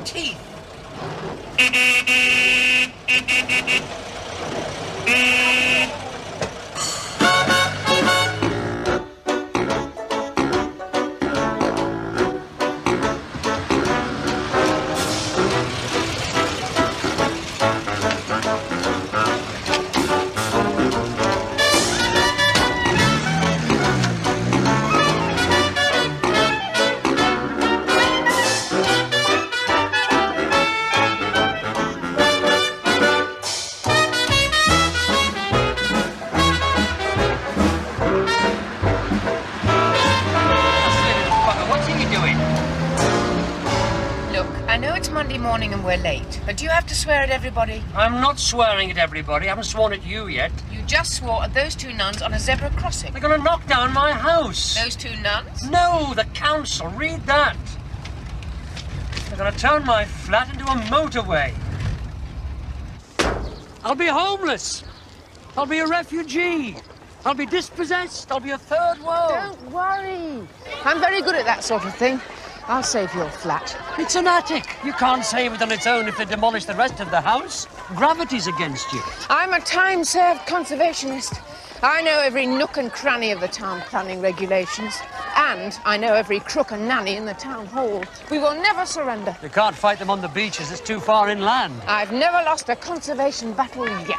teeth. Morning and we're late, but do you have to swear at everybody? I'm not swearing at everybody. I haven't sworn at you yet. You just swore at those two nuns on a zebra crossing. They're going to knock down my house. Those two nuns? No, the council. Read that. They're going to turn my flat into a motorway. I'll be homeless. I'll be a refugee. I'll be dispossessed. I'll be a third world. Don't worry. I'm very good at that sort of thing. I'll save your flat. It's an attic. You can't save it on its own if they demolish the rest of the house. Gravity's against you. I'm a time-served conservationist. I know every nook and cranny of the town planning regulations. And I know every crook and nanny in the town hall. We will never surrender. You can't fight them on the beaches. It's too far inland. I've never lost a conservation battle yet.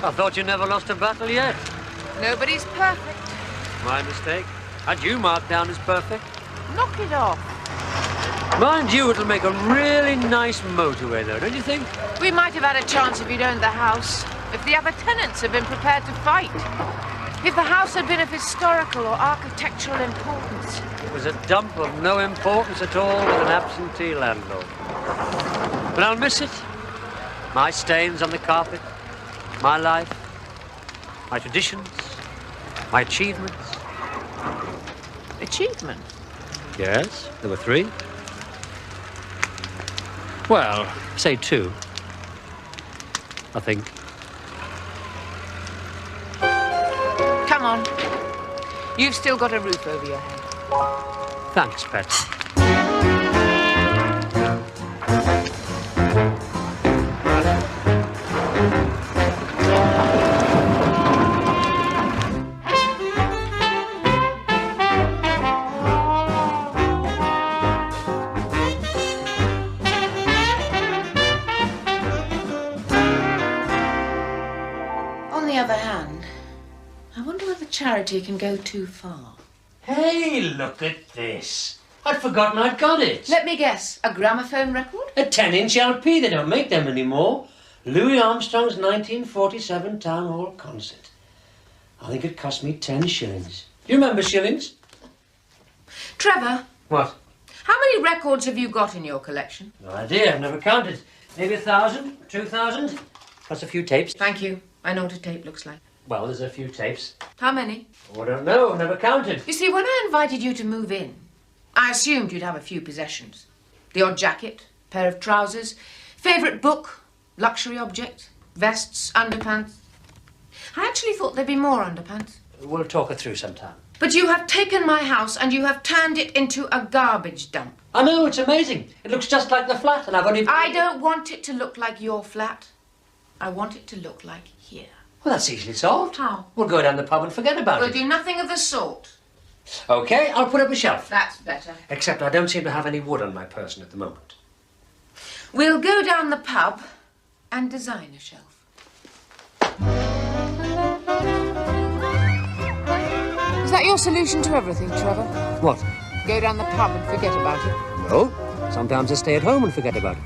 I thought you never lost a battle yet. Nobody's perfect. My mistake. Had you marked down as perfect. Knock it off. Mind you, it'll make a really nice motorway, though, don't you think? We might have had a chance if you'd owned the house, if the other tenants had been prepared to fight, if the house had been of historical or architectural importance. It was a dump of no importance at all with an absentee landlord. But I'll miss it. My stains on the carpet. My life, my traditions, my achievements. Achievement? Yes, there were 3. Well, say 2. I think. Come on. You've still got a roof over your head. Thanks, Pet. Charity can go too far. Hey, look at this. I'd forgotten I'd got it. Let me guess, a gramophone record? A 10-inch LP. They don't make them anymore. Louis Armstrong's 1947 Town Hall concert. I think it cost me 10 shillings. Do you remember shillings? Trevor. What? How many records have you got in your collection? No idea. I've never counted. Maybe 1,000, 2,000. Plus a few tapes. Thank you. I know what a tape looks like. Well, there's a few tapes. How many? Oh, I don't know. I've never counted. You see, when I invited you to move in, I assumed you'd have a few possessions. The odd jacket, pair of trousers, favourite book, luxury object, vests, underpants. I actually thought there'd be more underpants. We'll talk it through sometime. But you have taken my house and you have turned it into a garbage dump. I know, it's amazing. It looks just like the flat and I've only... I don't want it to look like your flat. I want it to look like here. Well, that's easily solved. How? We'll go down the pub and forget about it. We'll do nothing of the sort. OK, I'll put up a shelf. That's better. Except I don't seem to have any wood on my person at the moment. We'll go down the pub and design a shelf. Is that your solution to everything, Trevor? What? Go down the pub and forget about it? No. Sometimes I stay at home and forget about it.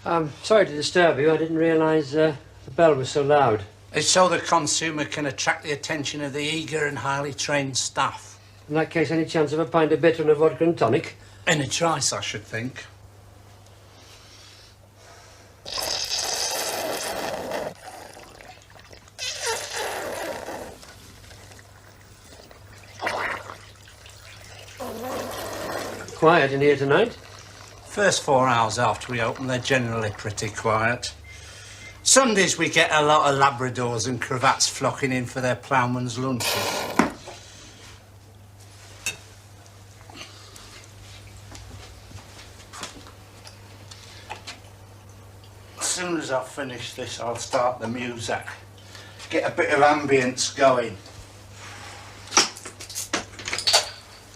I'm sorry to disturb you. I didn't realise the bell was so loud. It's so the consumer can attract the attention of the eager and highly trained staff. In that case, any chance of a pint of bitter and a vodka and tonic? In a trice, I should think. Quiet in here tonight? First 4 hours after we open, they're generally pretty quiet. Sundays we get a lot of Labradors and cravats flocking in for their ploughman's lunches. As soon as I've finished this, I'll start the music. Get a bit of ambience going.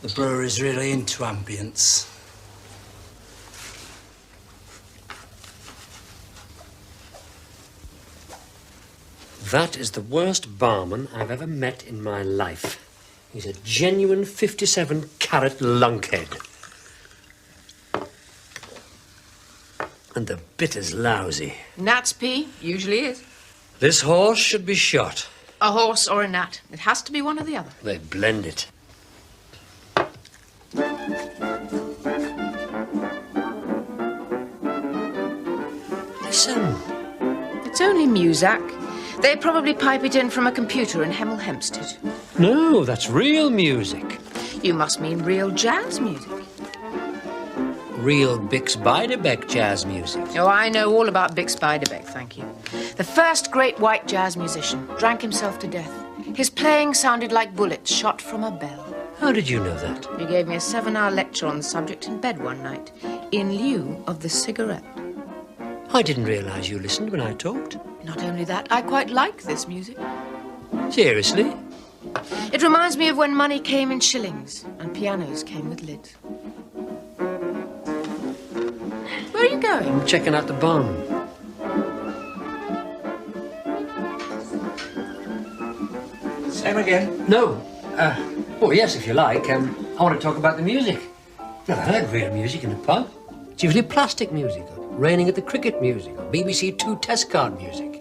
The brewery's really into ambience. That is the worst barman I've ever met in my life. He's a genuine 57-carat lunkhead. And the bitter's lousy. Gnat's pee usually is. This horse should be shot. A horse or a gnat. It has to be one or the other. They blend it. Listen. It's only Muzak. They probably pipe it in from a computer in Hemel Hempstead. No, that's real music. You must mean real jazz music. Real Beiderbecke jazz music. Oh, I know all about Beiderbecke, thank you. The first great white jazz musician, drank himself to death. His playing sounded like bullets shot from a bell. How did you know that? He gave me a 7-hour lecture on the subject in bed one night, in lieu of the cigarette. I didn't realise you listened when I talked. Not only that, I quite like this music. Seriously? It reminds me of when money came in shillings and pianos came with lids. Where are you going? I'm checking out the barn. Same again? No. Oh, yes, if you like. I want to talk about the music. Never heard real music in a pub. It's usually plastic music, or Raining at the Cricket music, or BBC Two test card music.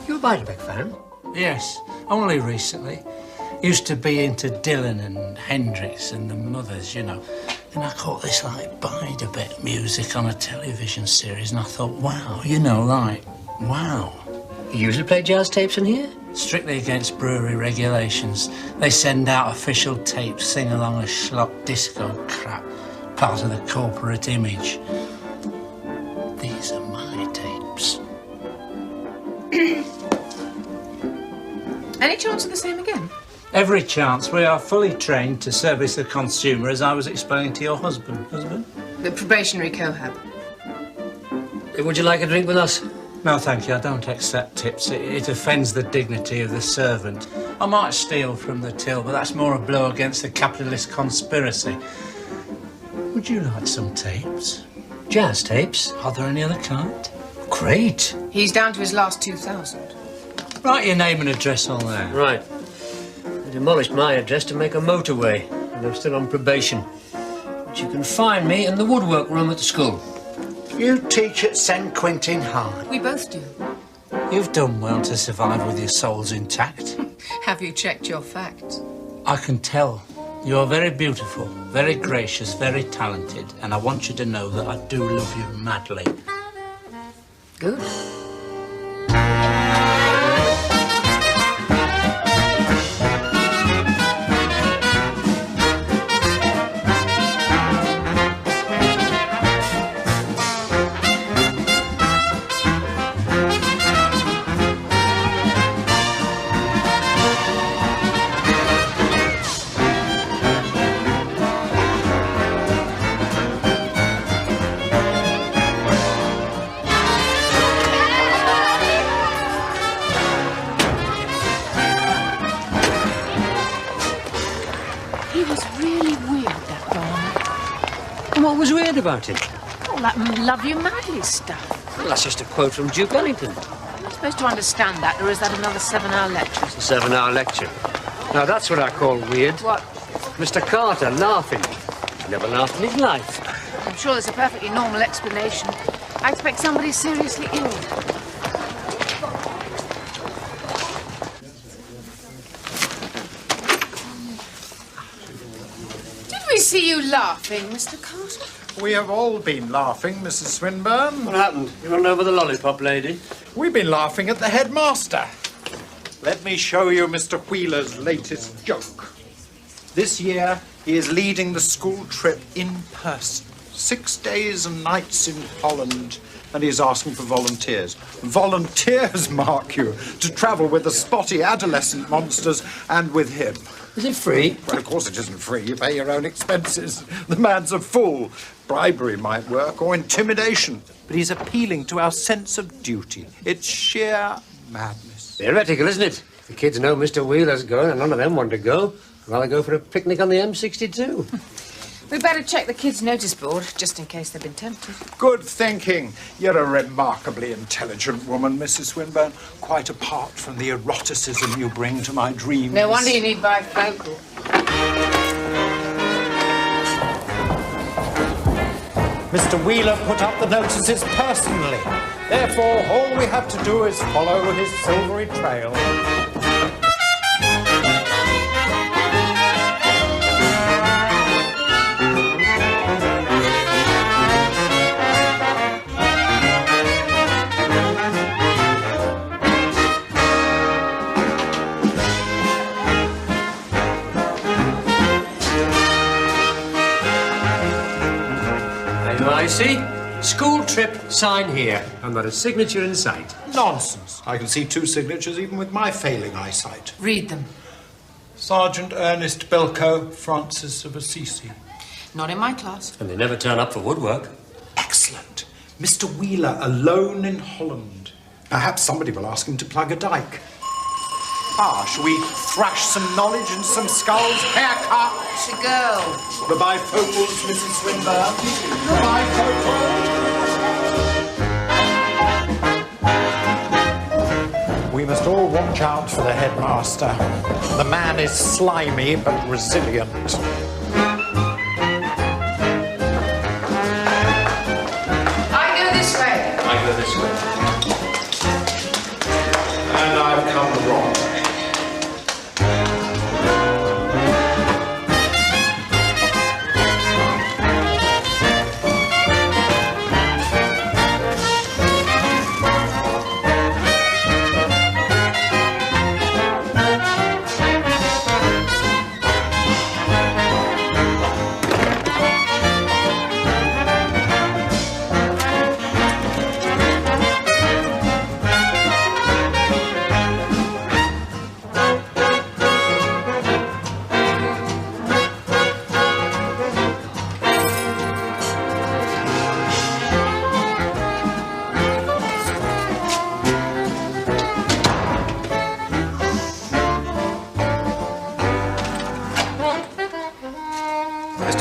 You a Beiderbecke fan? Yes, only recently. Used to be into Dylan and Hendrix and the Mothers, you know. And I caught this, like, Beiderbecke music on a television series, and I thought, wow, you know, like, wow. You usually play jazz tapes in here? Strictly against brewery regulations. They send out official tapes, sing-along a schlock disco crap, part of the corporate image. These are my tapes. Any chance of the same again? Every chance. We are fully trained to service the consumer, as I was explaining to your husband. Husband? The probationary cohab. Would you like a drink with us? No, thank you. I don't accept tips. It offends the dignity of the servant. I might steal from the till, but that's more a blow against the capitalist conspiracy. Would you like some tapes? Jazz tapes? Are there any other kind? Great. He's down to his last 2,000. Write your name and address on there. Right. They demolished my address to make a motorway, and I'm still on probation. But you can find me in the woodwork room at the school. You teach at St. Quentin High. We both do. You've done well to survive with your souls intact. Have you checked your facts? I can tell. You are very beautiful, very gracious, very talented, and I want you to know that I do love you madly. Good. What was weird about it? All that love you madly stuff. Well, that's just a quote from Duke Ellington. I'm not supposed to understand that, or is that another 7-hour lecture? It's a 7-hour lecture. Now, that's what I call weird. What? Mr. Carter laughing. He never laughed in his life. I'm sure there's a perfectly normal explanation. I expect somebody seriously ill. Did we see you laughing, Mr. Carter? We have all been laughing, Mrs. Swinburne. What happened? You run over the lollipop lady? We've been laughing at the headmaster. Let me show you Mr. Wheeler's latest joke. This year, he is leading the school trip in person. 6 days and nights in Holland, and he's asking for volunteers. Volunteers, mark you, to travel with the spotty adolescent monsters and with him. Is it free? Well, of course it isn't free. You pay your own expenses. The man's a fool. Bribery might work, or intimidation. But he's appealing to our sense of duty. It's sheer madness. Theoretical, isn't it? If the kids know Mr. Wheeler's going and none of them want to go, I'd rather go for a picnic on the M62. We'd better check the kids' notice board, just in case they've been tempted. Good thinking. You're a remarkably intelligent woman, Mrs. Swinburne, quite apart from the eroticism you bring to my dreams. No wonder you need bifocal. Mr. Wheeler put up the notices personally. Therefore, all we have to do is follow his silvery trail. I see. School trip, sign here. And not a signature in sight. Nonsense. I can see 2 signatures even with my failing eyesight. Read them. Sergeant Ernest Belko, Francis of Assisi. Not in my class. And they never turn up for woodwork. Excellent. Mr. Wheeler alone in Holland. Perhaps somebody will ask him to plug a dike. Shall we thrash some knowledge and some skulls? Haircut! It's a girl. The bifocals, Mrs. Swinburne. The bifocals. We must all watch out for the headmaster. The man is slimy but resilient. I go this way. I go this way. And I've come the wrong way.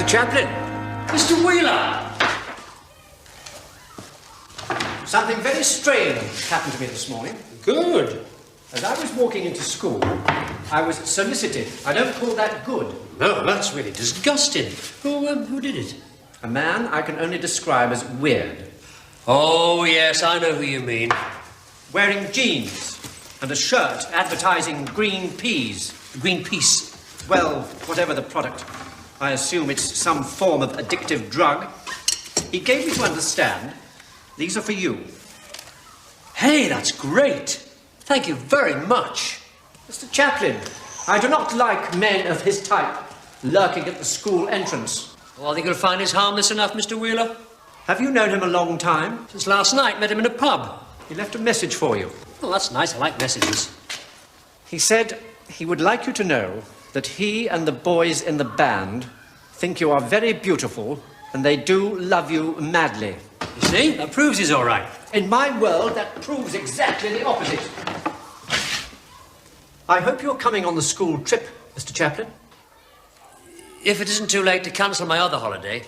Chaplain! Mr. Wheeler! Something very strange happened to me this morning. Good. As I was walking into school, I was solicited. I don't call that good. No, that's really disgusting. Who did it? A man I can only describe as weird. Oh, yes, I know who you mean. Wearing jeans and a shirt advertising green peas. Greenpeace. Well, whatever the product. I assume it's some form of addictive drug. He gave me to understand these are for you. Hey, that's great. Thank you very much. Mr. Chaplain, I do not like men of his type lurking at the school entrance. Oh, I think you'll find he's harmless enough, Mr. Wheeler. Have you known him a long time? Since last night, met him in a pub. He left a message for you. Oh, that's nice. I like messages. He said he would like you to know that he and the boys in the band think you are very beautiful and they do love you madly. You see? That proves he's all right. In my world, that proves exactly the opposite. I hope you're coming on the school trip, Mr. Chaplain. If it isn't too late to cancel my other holiday,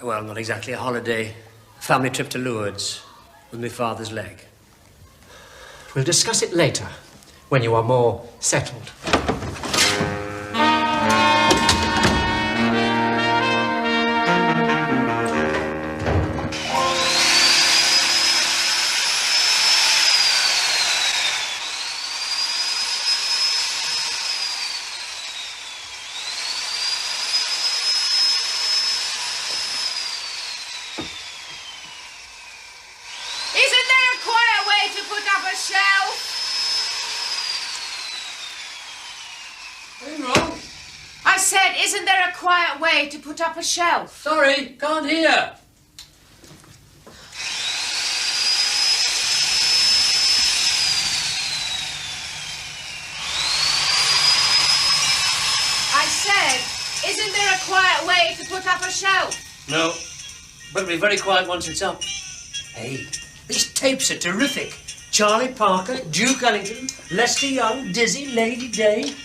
well, not exactly a holiday, family trip to Lourdes with my father's leg. We'll discuss it later, when you are more settled. quiet way to put up a shelf? Sorry, can't hear. I said, isn't there a quiet way to put up a shelf? No, but it'll be very quiet once it's up. Hey, these tapes are terrific. Charlie Parker, Duke Ellington, Lester Young, Dizzy, Lady Day.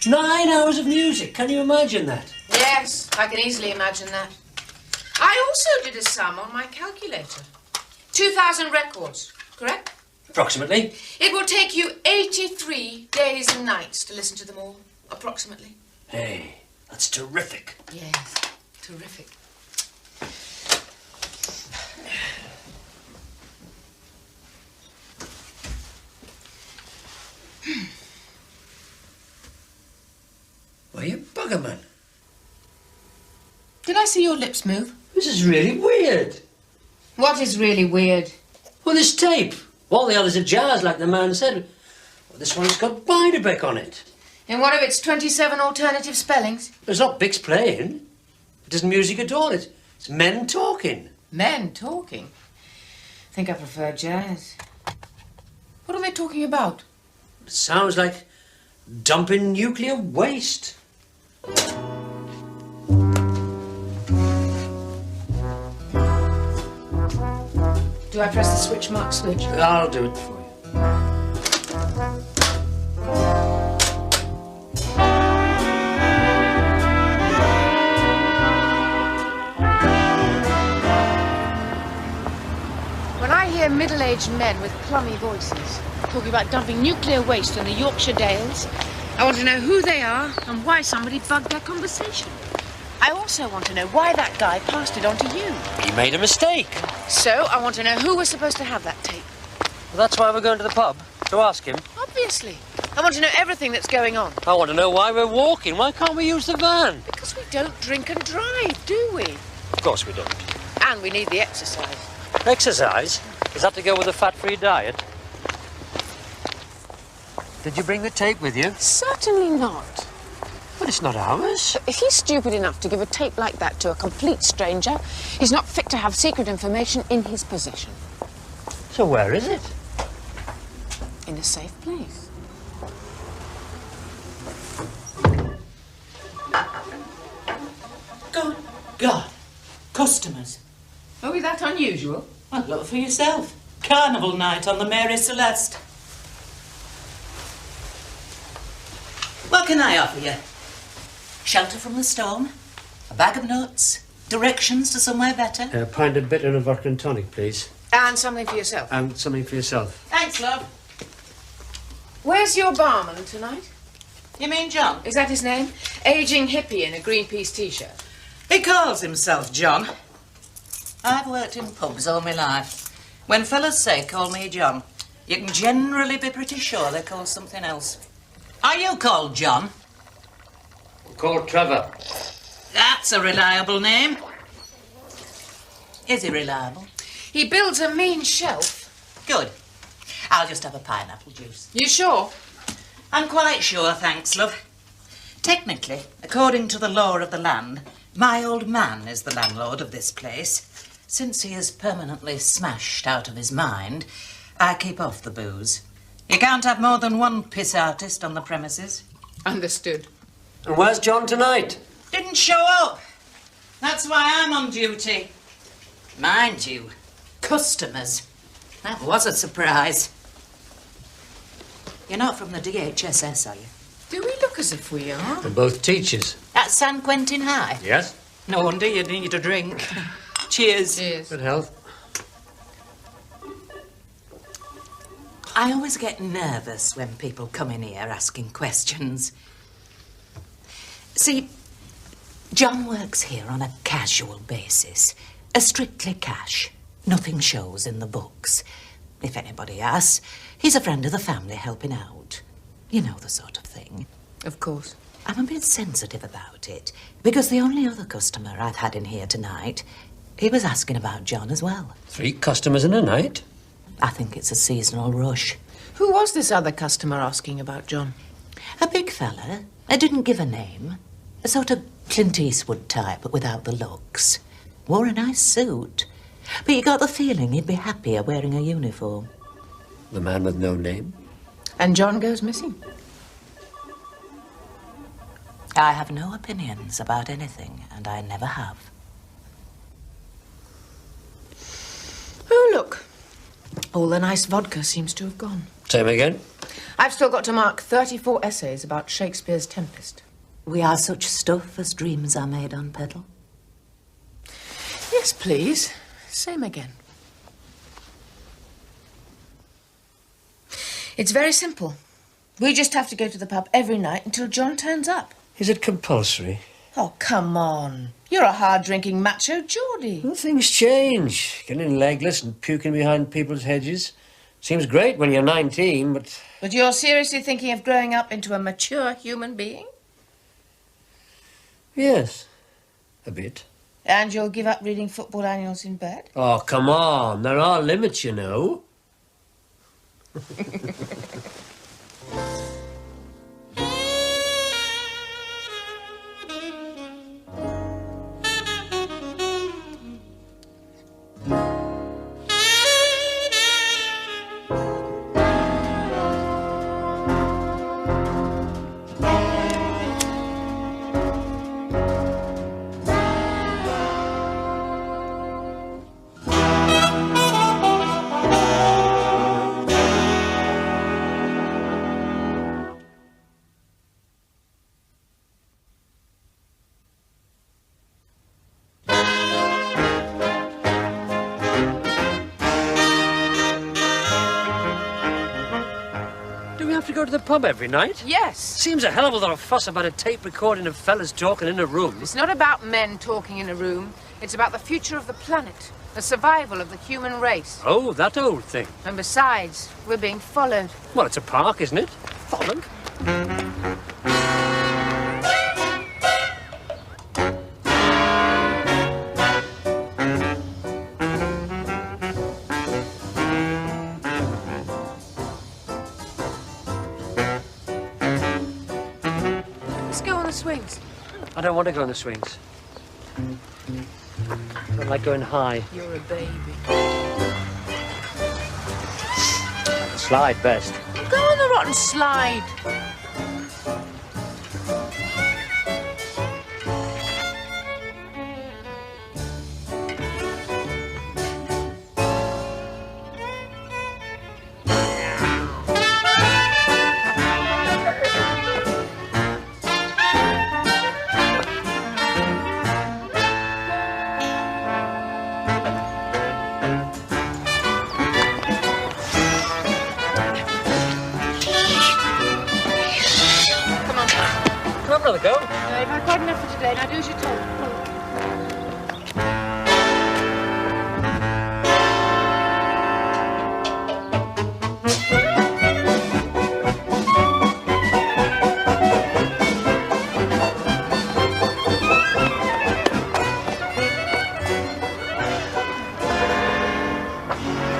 9 hours of music, can you imagine that? Yes, I can easily imagine that. I also did a sum on my calculator. 2,000 records, correct? Approximately. It will take you 83 days and nights to listen to them all, approximately. Hey, that's terrific. Yes, terrific. Well, you bugger, man. Did I see your lips move? This is really weird. What is really weird? Well, this tape. All the others are jazz, like the man said. Well, this one's got Beiderbecke on it. In one of its 27 alternative spellings? It's not Bix playing. It isn't music at all. It's men talking. Men talking? I think I prefer jazz. What are they talking about? It sounds like dumping nuclear waste. Do I press the switch mark switch? I'll do it for you. When I hear middle-aged men with plummy voices talking about dumping nuclear waste in the Yorkshire Dales, I want to know who they are and why somebody bugged their conversation. I also want to know why that guy passed it on to you. He made a mistake. So I want to know who was supposed to have that tape. Well, that's why we're going to the pub, to ask him. Obviously. I want to know everything that's going on. I want to know why we're walking. Why can't we use the van? Because we don't drink and drive, do we? Of course we don't. And we need the exercise. Exercise? Does that to go with a fat-free diet? Did you bring the tape with you? Certainly not. But it's not ours. If he's stupid enough to give a tape like that to a complete stranger, he's not fit to have secret information in his possession. So where is it? In a safe place. Good God. Customers. Oh, is that unusual? Well, look for yourself. Carnival night on the Mary Celeste. What can I offer you? Shelter from the storm? A bag of nuts? Directions to somewhere better? A pint of bitter and vodka and tonic, please. And something for yourself. And something for yourself. Thanks, love. Where's your barman tonight? You mean John? Is that his name? Aging hippie in a Greenpeace t-shirt. He calls himself John. I've worked in pubs all my life. When fellas say call me John, you can generally be pretty sure they're called something else. Are you called John? Called Trevor. That's a reliable name. Is he reliable? He builds a mean shelf. Good. I'll just have a pineapple juice. You sure? I'm quite sure, thanks, love. Technically, according to the law of the land, my old man is the landlord of this place. Since he is permanently smashed out of his mind, I keep off the booze. You can't have more than one piss artist on the premises. Understood. And where's John tonight? Didn't show up. That's why I'm on duty. Mind you, customers. That was a surprise. You're not from the DHSS, are you? Do we look as if we are? We're both teachers. At San Quentin High? Yes. No wonder you need a drink. Cheers. Yes. Good health. I always get nervous when people come in here asking questions. See, John works here on a casual basis. A strictly cash. Nothing shows in the books. If anybody asks, he's a friend of the family helping out. You know the sort of thing. Of course. I'm a bit sensitive about it, because the only other customer I've had in here tonight, he was asking about John as well. 3 customers in a night? I think it's a seasonal rush. Who was this other customer asking about John? A big fella. I didn't give a name. A sort of Clint Eastwood type, but without the looks. Wore a nice suit. But you got the feeling he'd be happier wearing a uniform. The man with no name? And John goes missing. I have no opinions about anything, and I never have. Oh, look. All the nice vodka seems to have gone. Same again? I've still got to mark 34 essays about Shakespeare's Tempest. We are such stuff as dreams are made on, Petal. Yes, please. Same again. It's very simple. We just have to go to the pub every night until John turns up. Is it compulsory? Oh, come on. You're a hard-drinking macho Geordie. Well, things change. Getting legless and puking behind people's hedges. Seems great when you're 19, but... But you're seriously thinking of growing up into a mature human being? Yes, a bit. And you'll give up reading football annuals in bed? Oh, come on. There are limits, you know. Go to the pub every night? Yes. Seems a hell of a lot of fuss about a tape recording of fellas talking in a room. It's not about men talking in a room. It's about the future of the planet, the survival of the human race. Oh, that old thing. And besides, we're being followed. Well, it's a park, isn't it? Followed. Swings. I don't want to go on the swings. I don't like going high. You're a baby. Slide best. Go on the rotten slide. Go. You've had quite enough for today. Now do as you're told.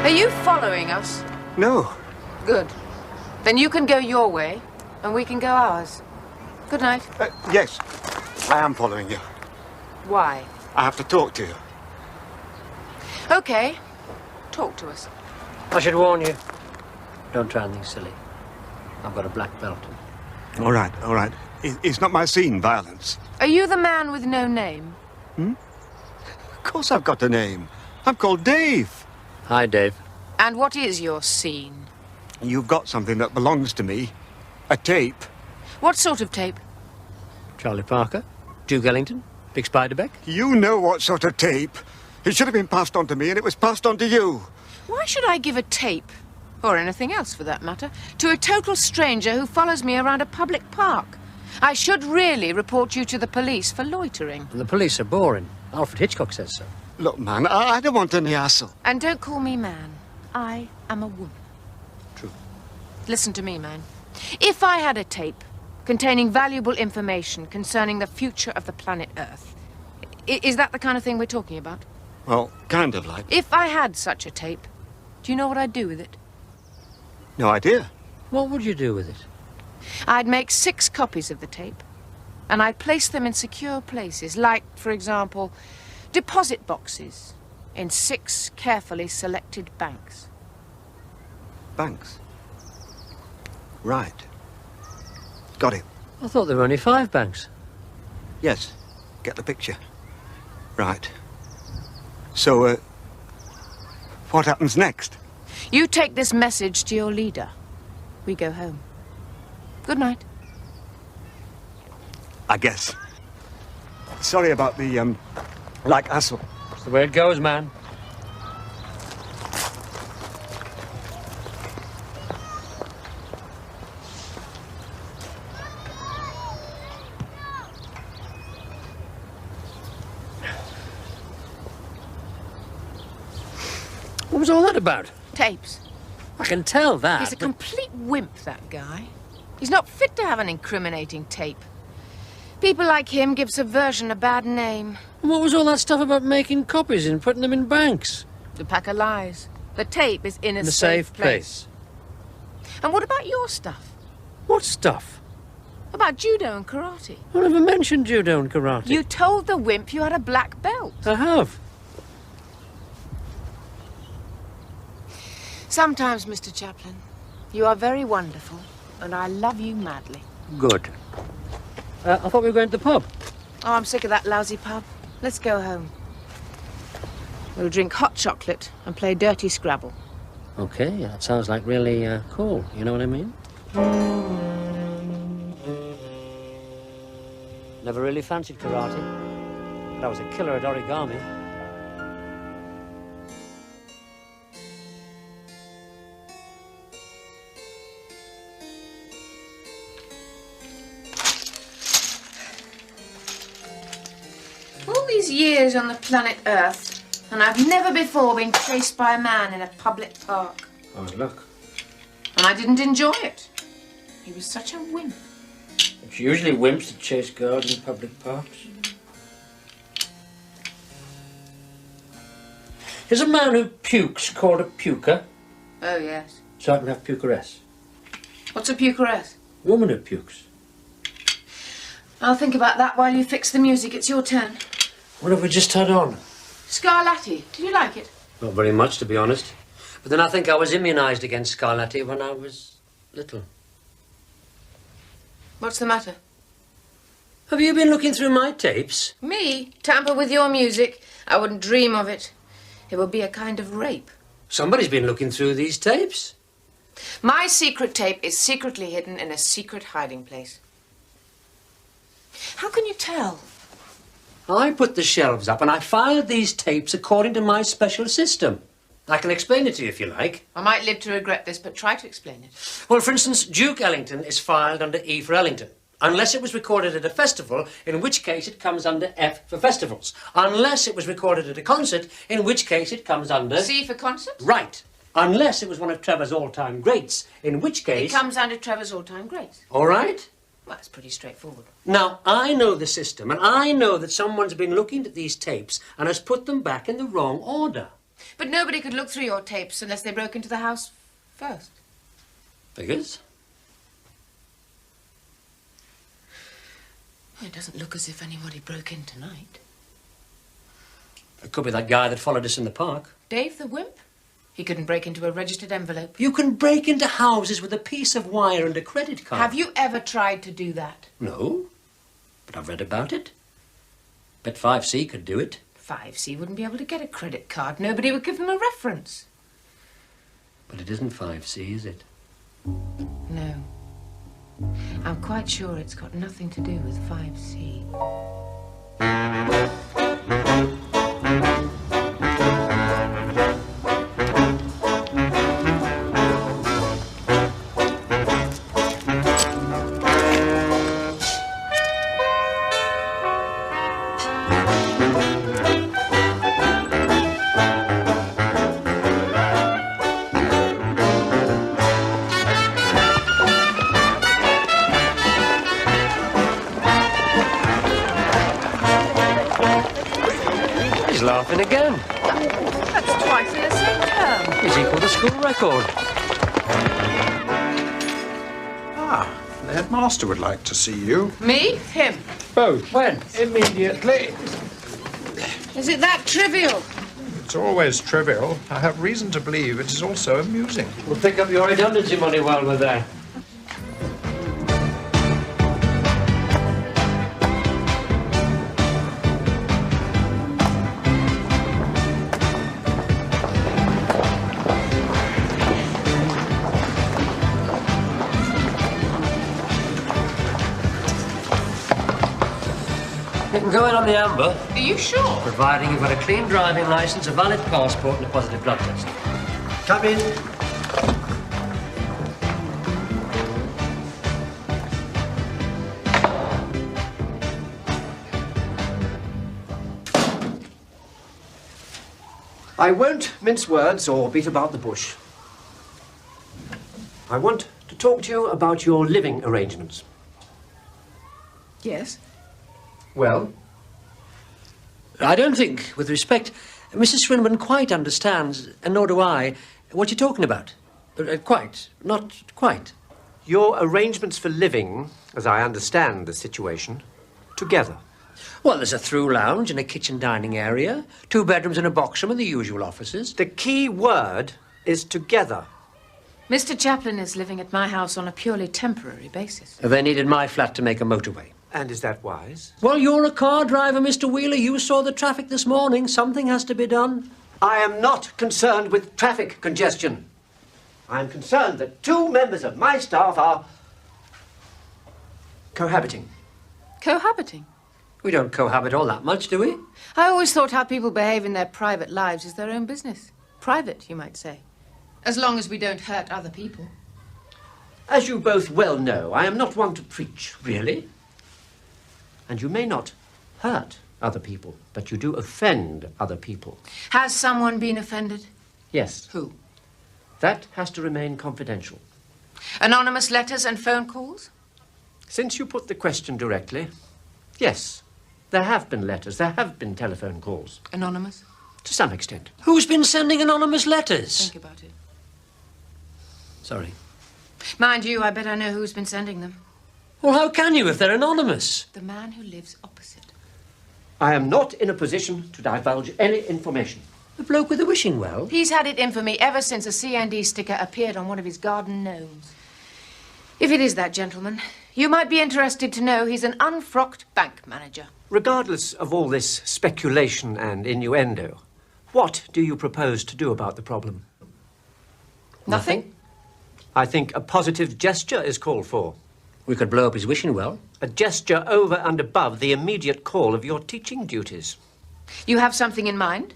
Are you following us? No. Good. Then you can go your way, and we can go ours. Good night. Yes, I am following you. Why? I have to talk to you. Okay. Talk to us. I should warn you. Don't try anything silly. I've got a black belt. All right, all right. It's not my scene, violence. Are you the man with no name? Of course I've got a name. I'm called Dave. Hi, Dave. And what is your scene? You've got something that belongs to me. A tape. What sort of tape? Charlie Parker, Duke Ellington, Big Beiderbecke. You know what sort of tape. It should have been passed on to me, and it was passed on to you. Why should I give a tape, or anything else for that matter, to a total stranger who follows me around a public park? I should really report you to the police for loitering. And the police are boring. Alfred Hitchcock says so. Look, man, I don't want any hassle. And don't call me man. I am a woman. True. Listen to me, man. If I had a tape containing valuable information concerning the future of the planet Earth, is that the kind of thing we're talking about? Well, kind of like. If I had such a tape, do you know what I'd do with it? No idea. What would you do with it? I'd make 6 copies of the tape And I'd place them in secure places, like, for example, deposit boxes in 6 carefully selected banks. Banks? Right. Got it. I thought there were only 5 banks. Yes. Get the picture. Right. So, what happens next? You take this message to your leader. We go home. Good night. I guess. Sorry about the, hassle. That's the way it goes, man. What was all that about? Tapes. I can tell that. He's a complete wimp, that guy. He's not fit to have an incriminating tape. People like him give subversion a bad name. What was all that stuff about making copies and putting them in banks? A pack of lies. The tape is in a safe place. And what about your stuff? What stuff? About judo and karate? I never mentioned judo and karate. You told the wimp you had a black belt. I have. Sometimes, Mr. Chaplin, you are very wonderful, and I love you madly. Good. I thought we were going to the pub. Oh, I'm sick of that lousy pub. Let's go home. We'll drink hot chocolate and play dirty Scrabble. Okay, that sounds like really cool. You know what I mean? Never really fancied karate, but I was a killer at origami. All these years on the planet Earth, and I've never before been chased by a man in a public park. How's luck? And I didn't enjoy it. He was such a wimp. It's usually wimps that chase guards in public parks. Is a man who pukes called a puker? Oh, yes. So I can have pukeress. What's a pukeress? Woman who pukes. I'll think about that while you fix the music. It's your turn. What have we just had on? Scarlatti. Did you like it? Not very much, to be honest. But then I think I was immunised against scarlatti when I was little. What's the matter? Have you been looking through my tapes? Me? Tamper with your music? I wouldn't dream of it. It would be a kind of rape. Somebody's been looking through these tapes. My secret tape is secretly hidden in a secret hiding place. How can you tell? I put the shelves up and I filed these tapes according to my special system. I can explain it to you if you like. I might live to regret this, but try to explain it. Well, for instance, Duke Ellington is filed under E for Ellington. Unless it was recorded at a festival, in which case it comes under F for festivals. Unless it was recorded at a concert, in which case it comes under... C for concert? Right. Unless it was one of Trevor's all-time greats, in which case... It comes under Trevor's all-time greats. All right. Well, that's pretty straightforward. Now, I know the system, and I know that someone's been looking at these tapes and has put them back in the wrong order. But nobody could look through your tapes unless they broke into the house first. Figures? Well, it doesn't look as if anybody broke in tonight. It could be that guy that followed us in the park. Dave the wimp? He couldn't break into a registered envelope. You can break into houses with a piece of wire and a credit card. Have you ever tried to do that? No, but I've read about it. Bet 5C could do it. 5C wouldn't be able to get a credit card. Nobody would give them a reference. But it isn't 5C, is it? No. I'm quite sure it's got nothing to do with 5C. He's laughing again. That's twice in the same term. He's equal to school record. Ah, the headmaster would like to see you. Me? Him. Both. When? Immediately. Is it that trivial? It's always trivial. I have reason to believe it is also amusing. We'll pick up your redundancy money while we're there. You can go in on the amber, Are you sure? providing you've got a clean driving licence, a valid passport and a positive blood test. Come in. I won't mince words or beat about the bush. I want to talk to you about your living arrangements. Yes. Well? I don't think, with respect, Mrs. Swinburne quite understands, and nor do I, what you're talking about. Quite. Not quite. Your arrangements for living, as I understand the situation, together. Well, there's a through lounge and a kitchen dining area, 2 bedrooms and a box room and the usual offices. The key word is together. Mr. Chaplin is living at my house on a purely temporary basis. They needed my flat to make a motorway. And is that wise? Well, you're a car driver, Mr. Wheeler. You saw the traffic this morning. Something has to be done. I am not concerned with traffic congestion. I am concerned that 2 members of my staff are cohabiting. Cohabiting? We don't cohabit all that much, do we? I always thought how people behave in their private lives is their own business. Private, you might say. As long as we don't hurt other people. As you both well know, I am not one to preach. Really? And you may not hurt other people, but you do offend other people. Has someone been offended? Yes. Who? That has to remain confidential. Anonymous letters and phone calls? Since you put the question directly, yes, there have been letters, there have been telephone calls. Anonymous? To some extent. Who's been sending anonymous letters? Think about it. Sorry. Mind you, I bet I know who's been sending them. Well, how can you if they're anonymous? The man who lives opposite. I am not in a position to divulge any information. The bloke with the wishing well? He's had it in for me ever since a CND sticker appeared on one of his garden gnomes. If it is that gentleman, you might be interested to know he's an unfrocked bank manager. Regardless of all this speculation and innuendo, what do you propose to do about the problem? Nothing? I think a positive gesture is called for. We could blow up his wishing well. A gesture over and above the immediate call of your teaching duties. You have something in mind?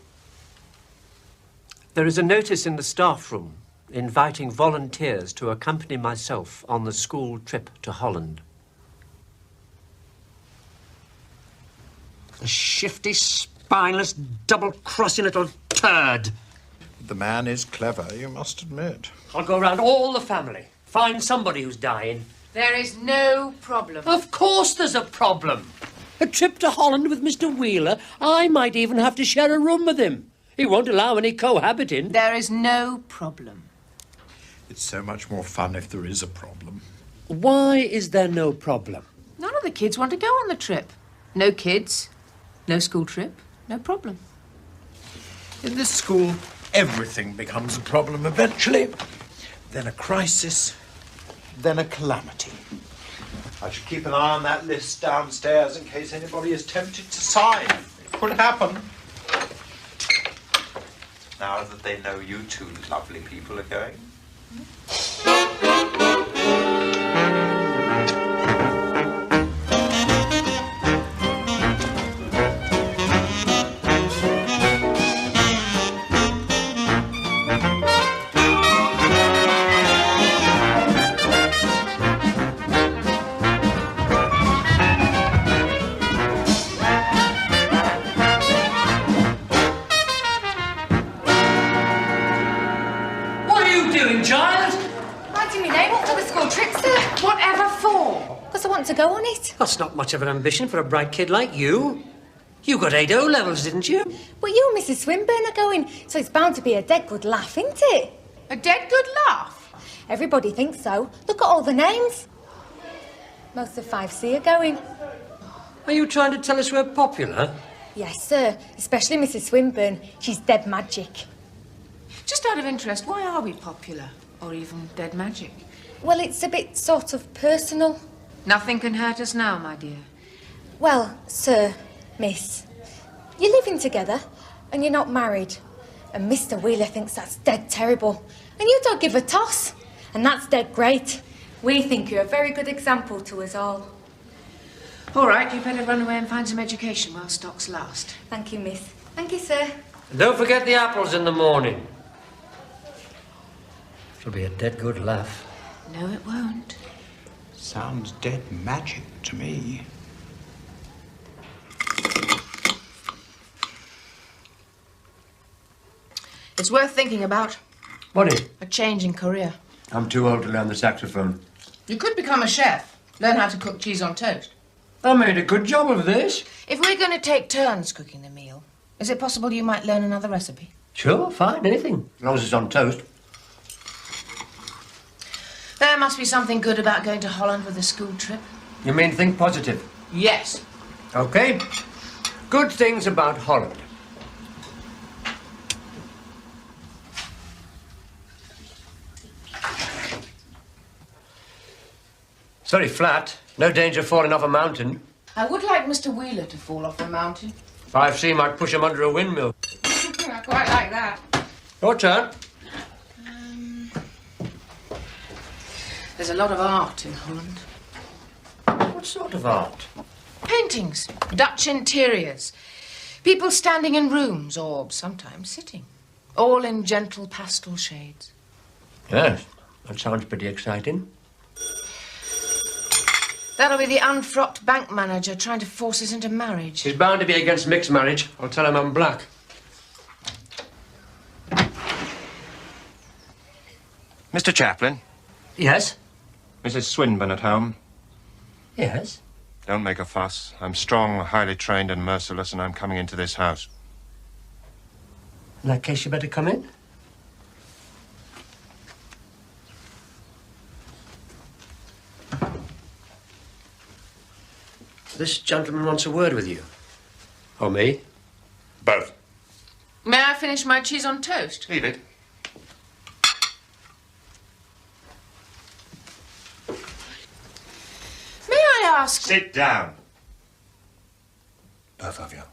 There is a notice in the staff room inviting volunteers to accompany myself on the school trip to Holland. The shifty, spineless, double-crossing little turd. The man is clever, you must admit. I'll go round all the family. Find somebody who's dying. There is no problem. Of course there's a problem. A trip to Holland with Mr. Wheeler, I might even have to share a room with him. He won't allow any cohabiting. There is no problem. It's so much more fun if there is a problem. Why is there no problem? None of the kids want to go on the trip. No kids, no school trip, no problem. In this school, everything becomes a problem eventually. Then a crisis, then a calamity. I should keep an eye on that list downstairs in case anybody is tempted to sign. It could happen. Now that they know you 2 lovely people are going. To go on it. That's not much of an ambition for a bright kid like you. You got 8 O-levels, didn't you? But you and Mrs. Swinburne are going, so it's bound to be a dead good laugh, isn't it? A dead good laugh? Everybody thinks so. Look at all the names. Most of 5C are going. Are you trying to tell us we're popular? Yes, sir. Especially Mrs. Swinburne. She's dead magic. Just out of interest, why are we popular? Or even dead magic? Well, it's a bit sort of personal. Nothing can hurt us now, my dear. Well, sir, miss, you're living together and you're not married. And Mr. Wheeler thinks that's dead terrible. And you don't give a toss. And that's dead great. We think you're a very good example to us all. All right, you better run away and find some education while stocks last. Thank you, miss. Thank you, sir. And don't forget the apples in the morning. It'll be a dead good laugh. No, it won't. Sounds dead magic to me. It's worth thinking about. What is? A change in career. I'm too old to learn the saxophone. You could become a chef. Learn how to cook cheese on toast. I made a good job of this. If we're going to take turns cooking the meal, is it possible you might learn another recipe? Sure, fine, anything. As long as it's on toast. There must be something good about going to Holland with a school trip. You mean think positive? Yes. Okay. Good things about Holland. It's very flat. No danger of falling off a mountain. I would like Mr. Wheeler to fall off the mountain. If I've seen him, I'd push him under a windmill. I quite like that. Your turn. There's a lot of art in Holland. What sort of art? Paintings, Dutch interiors, people standing in rooms or sometimes sitting, all in gentle pastel shades. Yes, that sounds pretty exciting. That'll be the unfrocked bank manager trying to force us into marriage. He's bound to be against mixed marriage. I'll tell him I'm black. Mr. Chaplin, Yes? Mrs. Swinburne at home. Yes? Don't make a fuss. I'm strong, highly trained and merciless, and I'm coming into this house. In that case, you better come in. This gentleman wants a word with you. Or me. Both. May I finish my cheese on toast? Leave it. May I ask... Sit down. Both of you.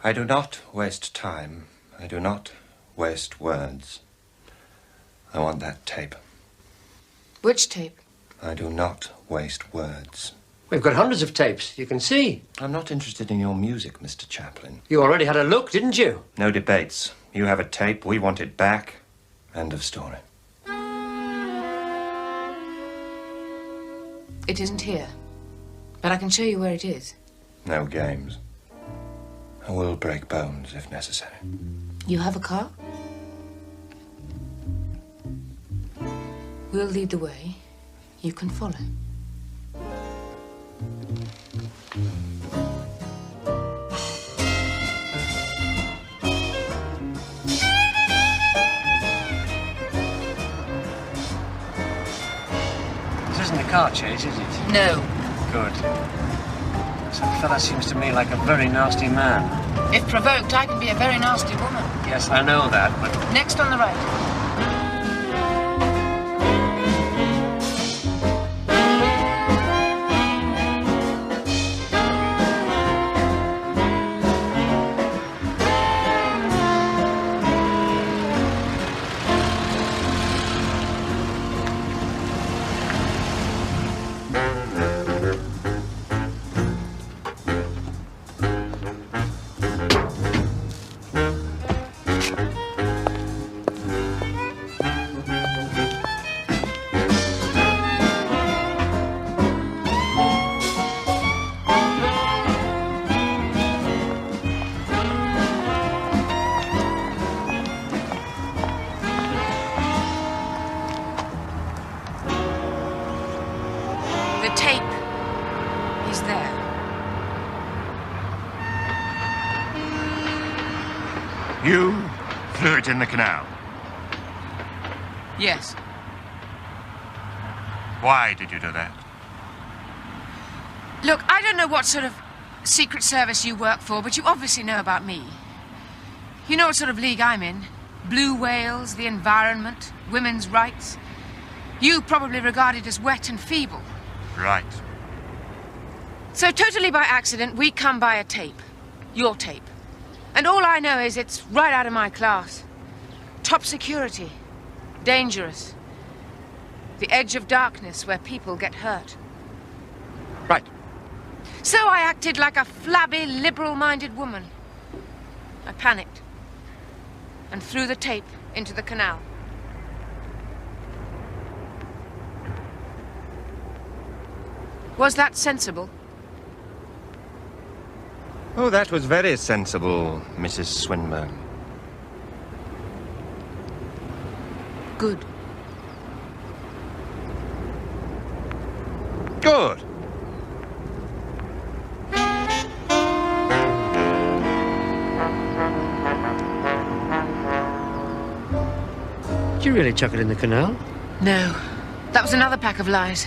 I do not waste time. I do not waste words. I want that tape. Which tape? I do not waste words. We've got hundreds of tapes, you can see. I'm not interested in your music, Mr. Chaplin. You already had a look, didn't you? No debates. You have a tape, we want it back. End of story. It isn't here, but I can show you where it is. No games. I will break bones if necessary. You have a car? We'll lead the way. You can follow. This isn't a car chase, is it? No. Good. Some fella seems to me like a very nasty man. If provoked, I can be a very nasty woman. Yes, I know that, but... Next on the right. The tape is there. You threw it in the canal. Yes. Why did you do that? Look, I don't know what sort of secret service you work for, but you obviously know about me. You know what sort of league I'm in. Blue whales, the environment, women's rights. You probably regard it as wet and feeble. Right. So totally by accident, we come by a tape. Your tape. And all I know is it's right out of my class. Top security. Dangerous. The edge of darkness where people get hurt. Right. So I acted like a flabby, liberal-minded woman. I panicked and threw the tape into the canal. Was that sensible? Oh, that was very sensible, Mrs. Swinburne. Good. Good. Did you really chuck it in the canal? No, that was another pack of lies.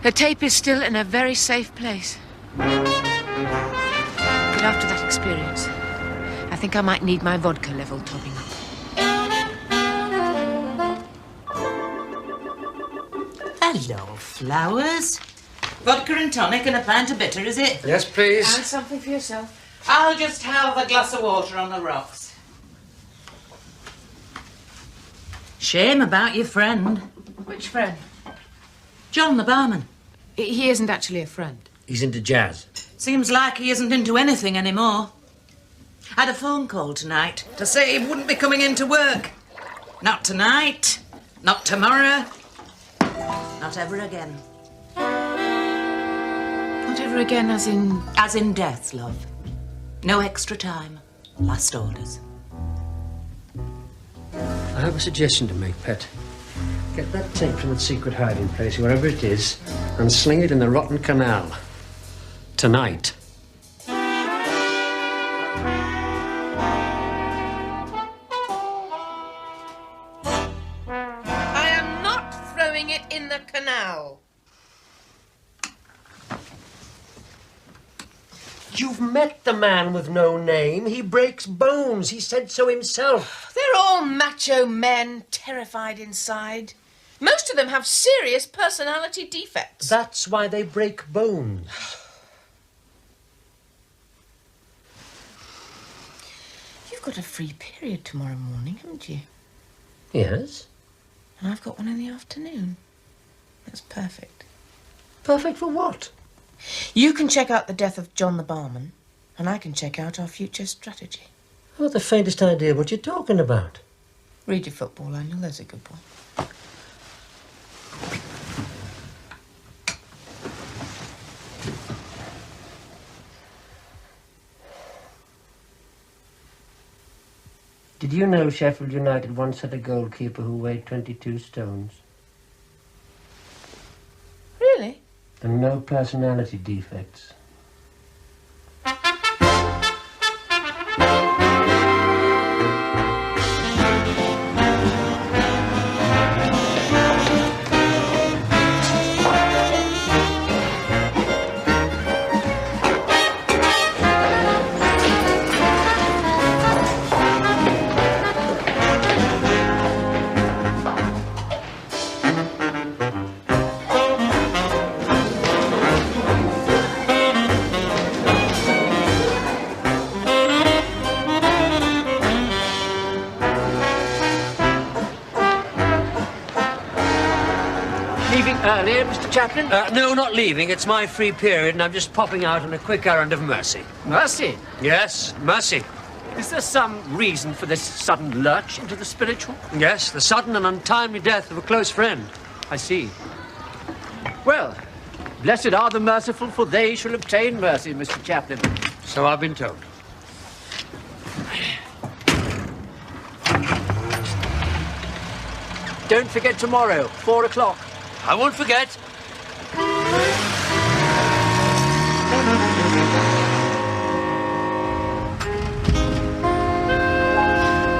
The tape is still in a very safe place. But after that experience, I think I might need my vodka level topping up. Hello, flowers. Vodka and tonic and a pint of bitter, is it? Yes, please. And something for yourself. I'll just have a glass of water on the rocks. Shame about your friend. Which friend? John the barman. He isn't actually a friend. He's into jazz. Seems like he isn't into anything anymore. Had a phone call tonight to say he wouldn't be coming into work. Not tonight, not tomorrow, not ever again. Not ever again, as in... As in death, love. No extra time. Last orders. I have a suggestion to make, Pet. Get that tape from its secret hiding place, wherever it is, and sling it in the rotten canal. Tonight. I am not throwing it in the canal. You've met the man with no name. He breaks bones. He said so himself. They're all macho men, terrified inside. Most of them have serious personality defects. That's why they break bones. You've got a free period tomorrow morning, haven't you? Yes. And I've got one in the afternoon. That's perfect. Perfect for what? You can check out the death of John the barman, and I can check out our future strategy. Not the faintest idea what you're talking about. Read your football annual, there's a good boy. Did you know Sheffield United once had a goalkeeper who weighed 22 stones? Really? And no personality defects. Earlier, Mr. Chaplin? No, not leaving. It's my free period, and I'm just popping out on a quick errand of mercy. Mercy. Yes, mercy. Is there some reason for this sudden lurch into the spiritual? Yes, the sudden and untimely death of a close friend. I see. Well, blessed are the merciful, for they shall obtain mercy, Mr. Chaplin. So I've been told. Don't forget tomorrow, 4 o'clock. I won't forget.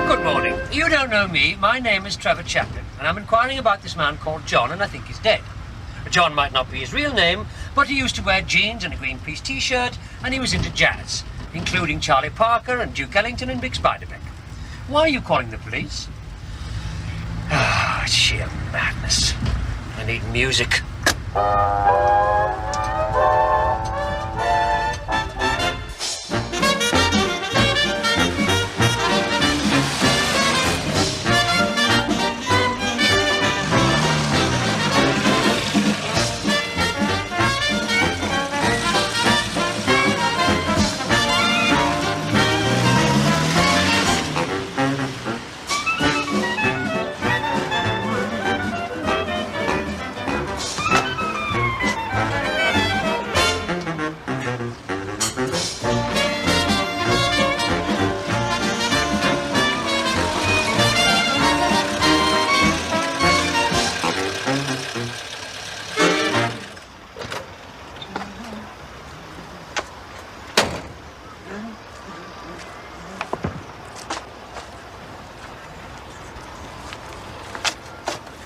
Good morning. You don't know me. My name is Trevor Chaplin. and I'm inquiring about this man called John, and I think he's dead. John might not be his real name, but he used to wear jeans and a Greenpeace T-shirt, and he was into jazz, including Charlie Parker and Duke Ellington and Beiderbecke. Why are you calling the police? Ah, it's sheer madness. I need music.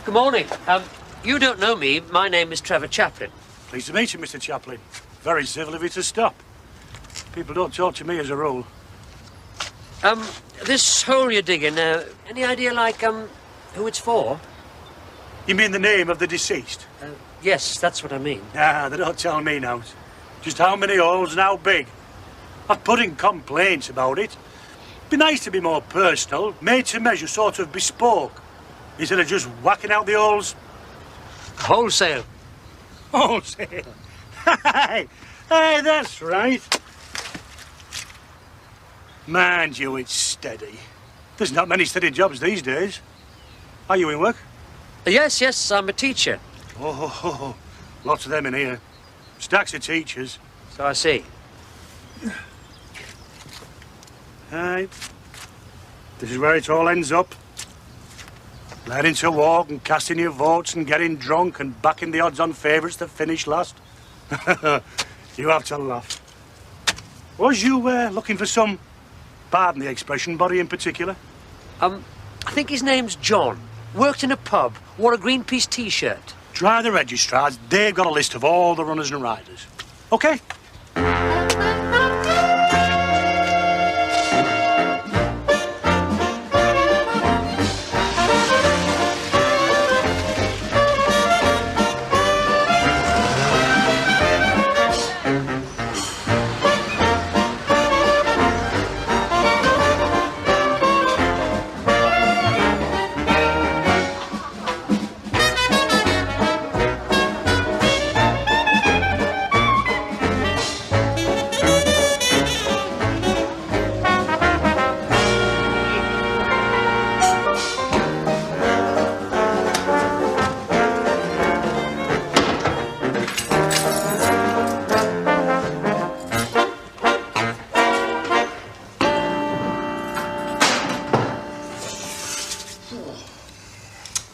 Good morning. You don't know me. My name is Trevor Chaplin. Pleased to meet you, Mr. Chaplin. Very civil of you to stop. People don't talk to me as a rule. This hole you're digging, any idea, like, who it's for? You mean the name of the deceased? Yes, that's what I mean. Ah, they don't tell me now. Just how many holes and how big. I've put in complaints about it. Be nice to be more personal, made to measure, sort of bespoke. Instead of just whacking out the holes. Wholesale. Wholesale? Hey, that's right. Mind you, it's steady. There's not many steady jobs these days. Are you in work? Yes, I'm a teacher. Oh, lots of them in here. Stacks of teachers. So I see. Right. This is where it all ends up. Learning to walk and casting your votes and getting drunk and backing the odds-on favourites that finish last. You have to laugh. Was you looking for some, pardon the expression, body in particular? I think his name's John. Worked in a pub, wore a Greenpeace T-shirt. Try the registrars. They've got a list of all the runners and riders. OK?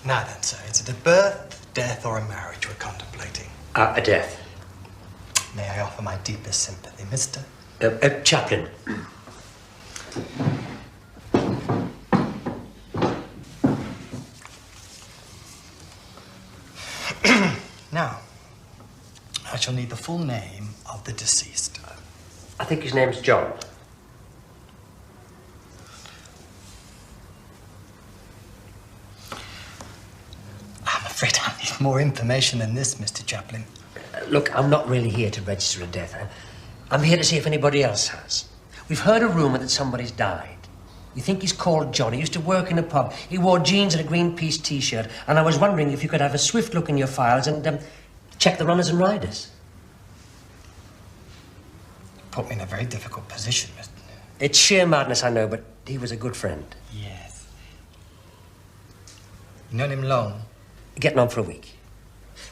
Now then, sir, is it a birth, death, or a marriage we're contemplating? A death. May I offer my deepest sympathy, Mr. Chaplin. Now, I shall need the full name of the deceased. I think his name's John. I'm afraid I need more information than this, Mr. Chaplin. Look, I'm not really here to register a death. I'm here to see if anybody else has. We've heard a rumour that somebody's died. You think he's called John. He used to work in a pub. He wore jeans and a Greenpeace T-shirt. And I was wondering if you could have a swift look in your files and check the runners and riders. Put me in a very difficult position, Mr. It's sheer madness, I know, but he was a good friend. Yes. You known him long? Getting on for a week.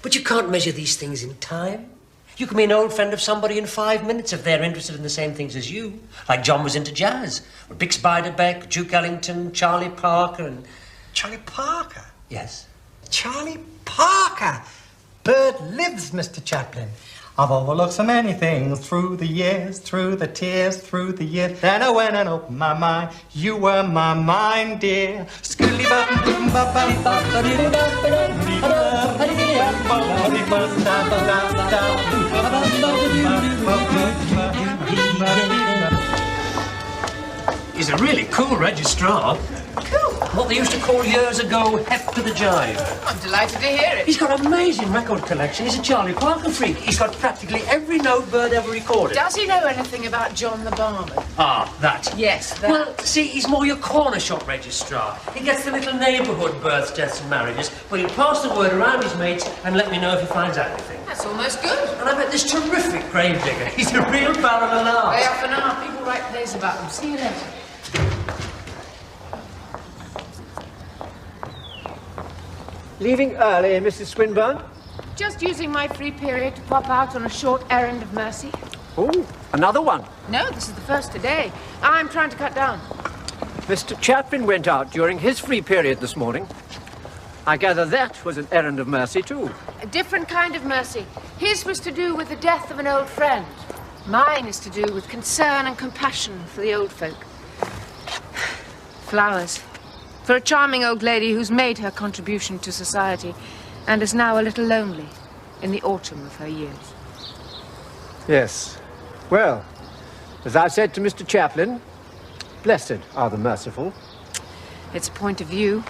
But you can't measure these things in time. You can be an old friend of somebody in 5 minutes if they're interested in the same things as you. Like John was into jazz. Or Bix Beiderbecke, Duke Ellington, Charlie Parker and... Charlie Parker? Yes. Charlie Parker! Bird lives, Mr. Chaplin. I've overlooked so many things through the years, through the tears, through the years. Then I went and opened my mind. You were my mind, dear. He's a really cool registrar. Cool. What they used to call years ago, hep to the jive. I'm delighted to hear it. He's got an amazing record collection. He's a Charlie Parker freak. He's got practically every note Bird ever recorded. Does he know anything about John the barman? Ah, that. Yes, that. Well, see, he's more your corner shop registrar. He gets the little neighbourhood births, deaths and marriages, but he'll pass the word around his mates and let me know if he finds out anything. That's almost good. And I met this terrific grave digger. He's a real barrel of laughs. They often are. People write plays about them. See you later. Leaving early, Mrs. Swinburne? Just using my free period to pop out on a short errand of mercy. Oh, another one. No, this is the first today. I'm trying to cut down. Mr. Chaplin went out during his free period this morning. I gather that was an errand of mercy, too. A different kind of mercy. His was to do with the death of an old friend. Mine is to do with concern and compassion for the old folk. Flowers. For a charming old lady who's made her contribution to society and is now a little lonely in the autumn of her years. Yes. Well, as I said to Mr. Chaplin, blessed are the merciful. It's a point of view.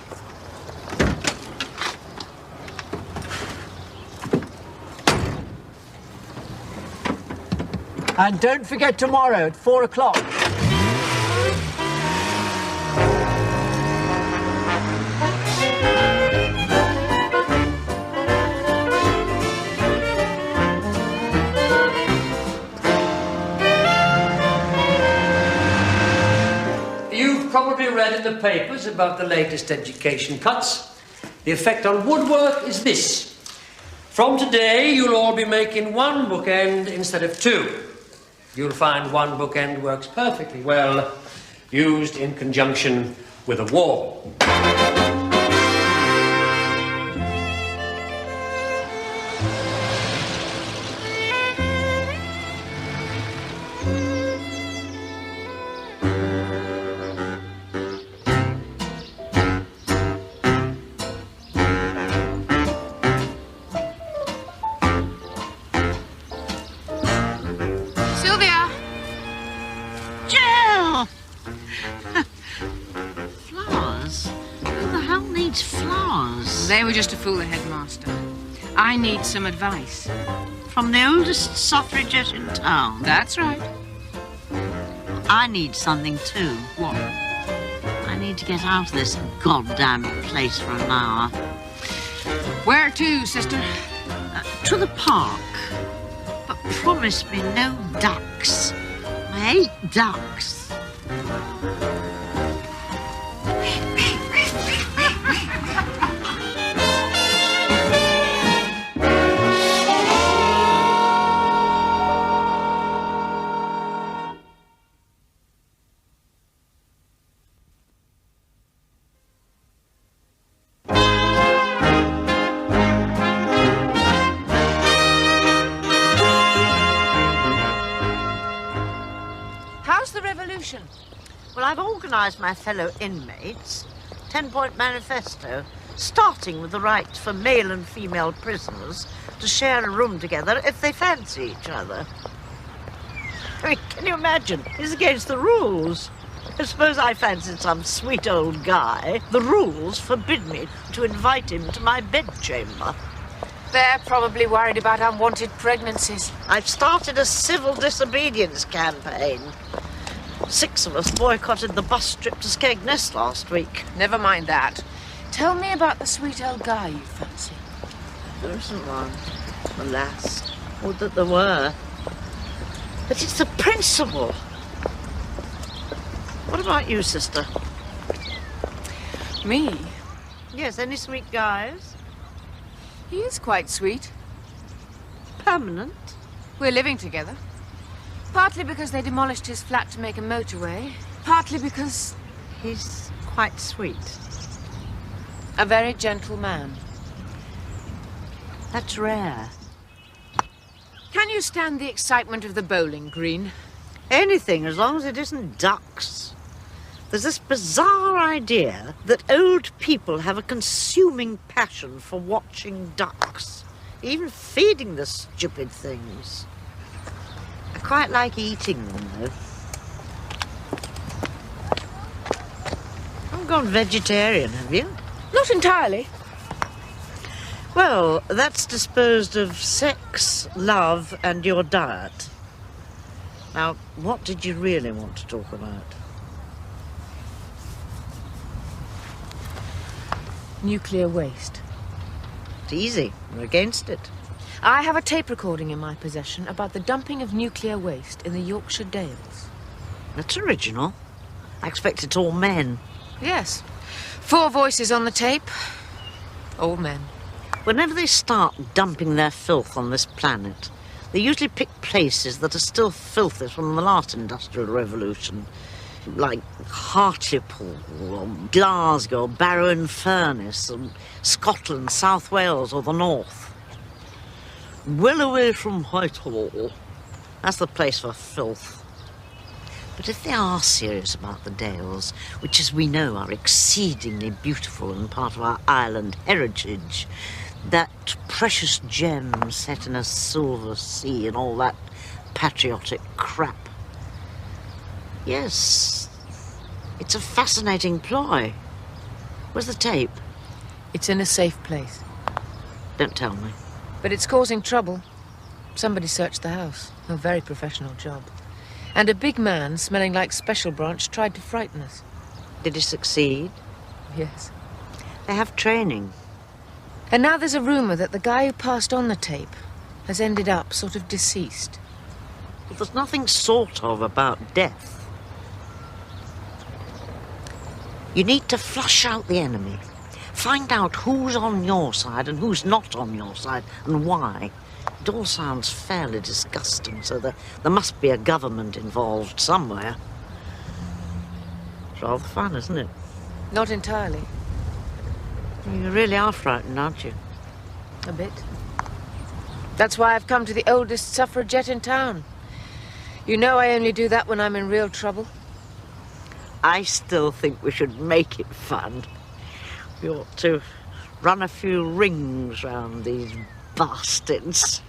And don't forget tomorrow at 4 o'clock. You've probably read in the papers about the latest education cuts. The effect on woodwork is this. From today, you'll all be making one bookend instead of two. You'll find one bookend works perfectly well, used in conjunction with a wall. They were just to fool the headmaster. I need some advice. From the oldest suffragette in town? That's right. I need something too. What? I need to get out of this goddamn place for an hour. Where to, sister? To the park. But promise me no ducks. I hate ducks. Well, I've organised my fellow inmates, 10-point manifesto, starting with the right for male and female prisoners to share a room together if they fancy each other. I mean, can you imagine? It's against the rules. I suppose I fancied some sweet old guy. The rules forbid me to invite him to my bedchamber. They're probably worried about unwanted pregnancies. I've started a civil disobedience campaign. 6 of us boycotted the bus trip to Skegness last week. Never mind that. Tell me about the sweet old guy you fancy. There isn't one, alas. Would that there were. But it's the principle. What about you, sister? Me? Yes, any sweet guys? He is quite sweet. Permanent? We're living together. Partly because they demolished his flat to make a motorway, partly because... He's quite sweet. A very gentle man. That's rare. Can you stand the excitement of the bowling green? Anything, as long as it isn't ducks. There's this bizarre idea that old people have a consuming passion for watching ducks, even feeding the stupid things. I quite like eating them, though. Haven't gone vegetarian, have you? Not entirely. Well, that's disposed of sex, love, and your diet. Now, what did you really want to talk about? Nuclear waste. It's easy. We're against it. I have a tape recording in my possession about the dumping of nuclear waste in the Yorkshire Dales. That's original. I expect it's all men. Yes. 4 voices on the tape. All men. Whenever they start dumping their filth on this planet, they usually pick places that are still filthy from the last industrial revolution, like Hartlepool, or Glasgow, or Barrow-in-Furness, and Scotland, South Wales, or the north. Well away from Whitehall. That's the place for filth. But if they are serious about the Dales, which, as we know, are exceedingly beautiful and part of our island heritage, that precious gem set in a silver sea and all that patriotic crap. Yes, it's a fascinating ploy. Where's the tape? It's in a safe place. Don't tell me. But it's causing trouble. Somebody searched the house. A very professional job. And a big man, smelling like Special Branch, tried to frighten us. Did he succeed? Yes. They have training. And now there's a rumour that the guy who passed on the tape has ended up sort of deceased. But there's nothing sort of about death. You need to flush out the enemy. Find out who's on your side and who's not on your side, and why. It all sounds fairly disgusting, so there must be a government involved somewhere. It's rather fun, isn't it? Not entirely. You really are frightened, aren't you? A bit. That's why I've come to the oldest suffragette in town. You know I only do that when I'm in real trouble. I still think we should make it fun. We ought to run a few rings round these bastards.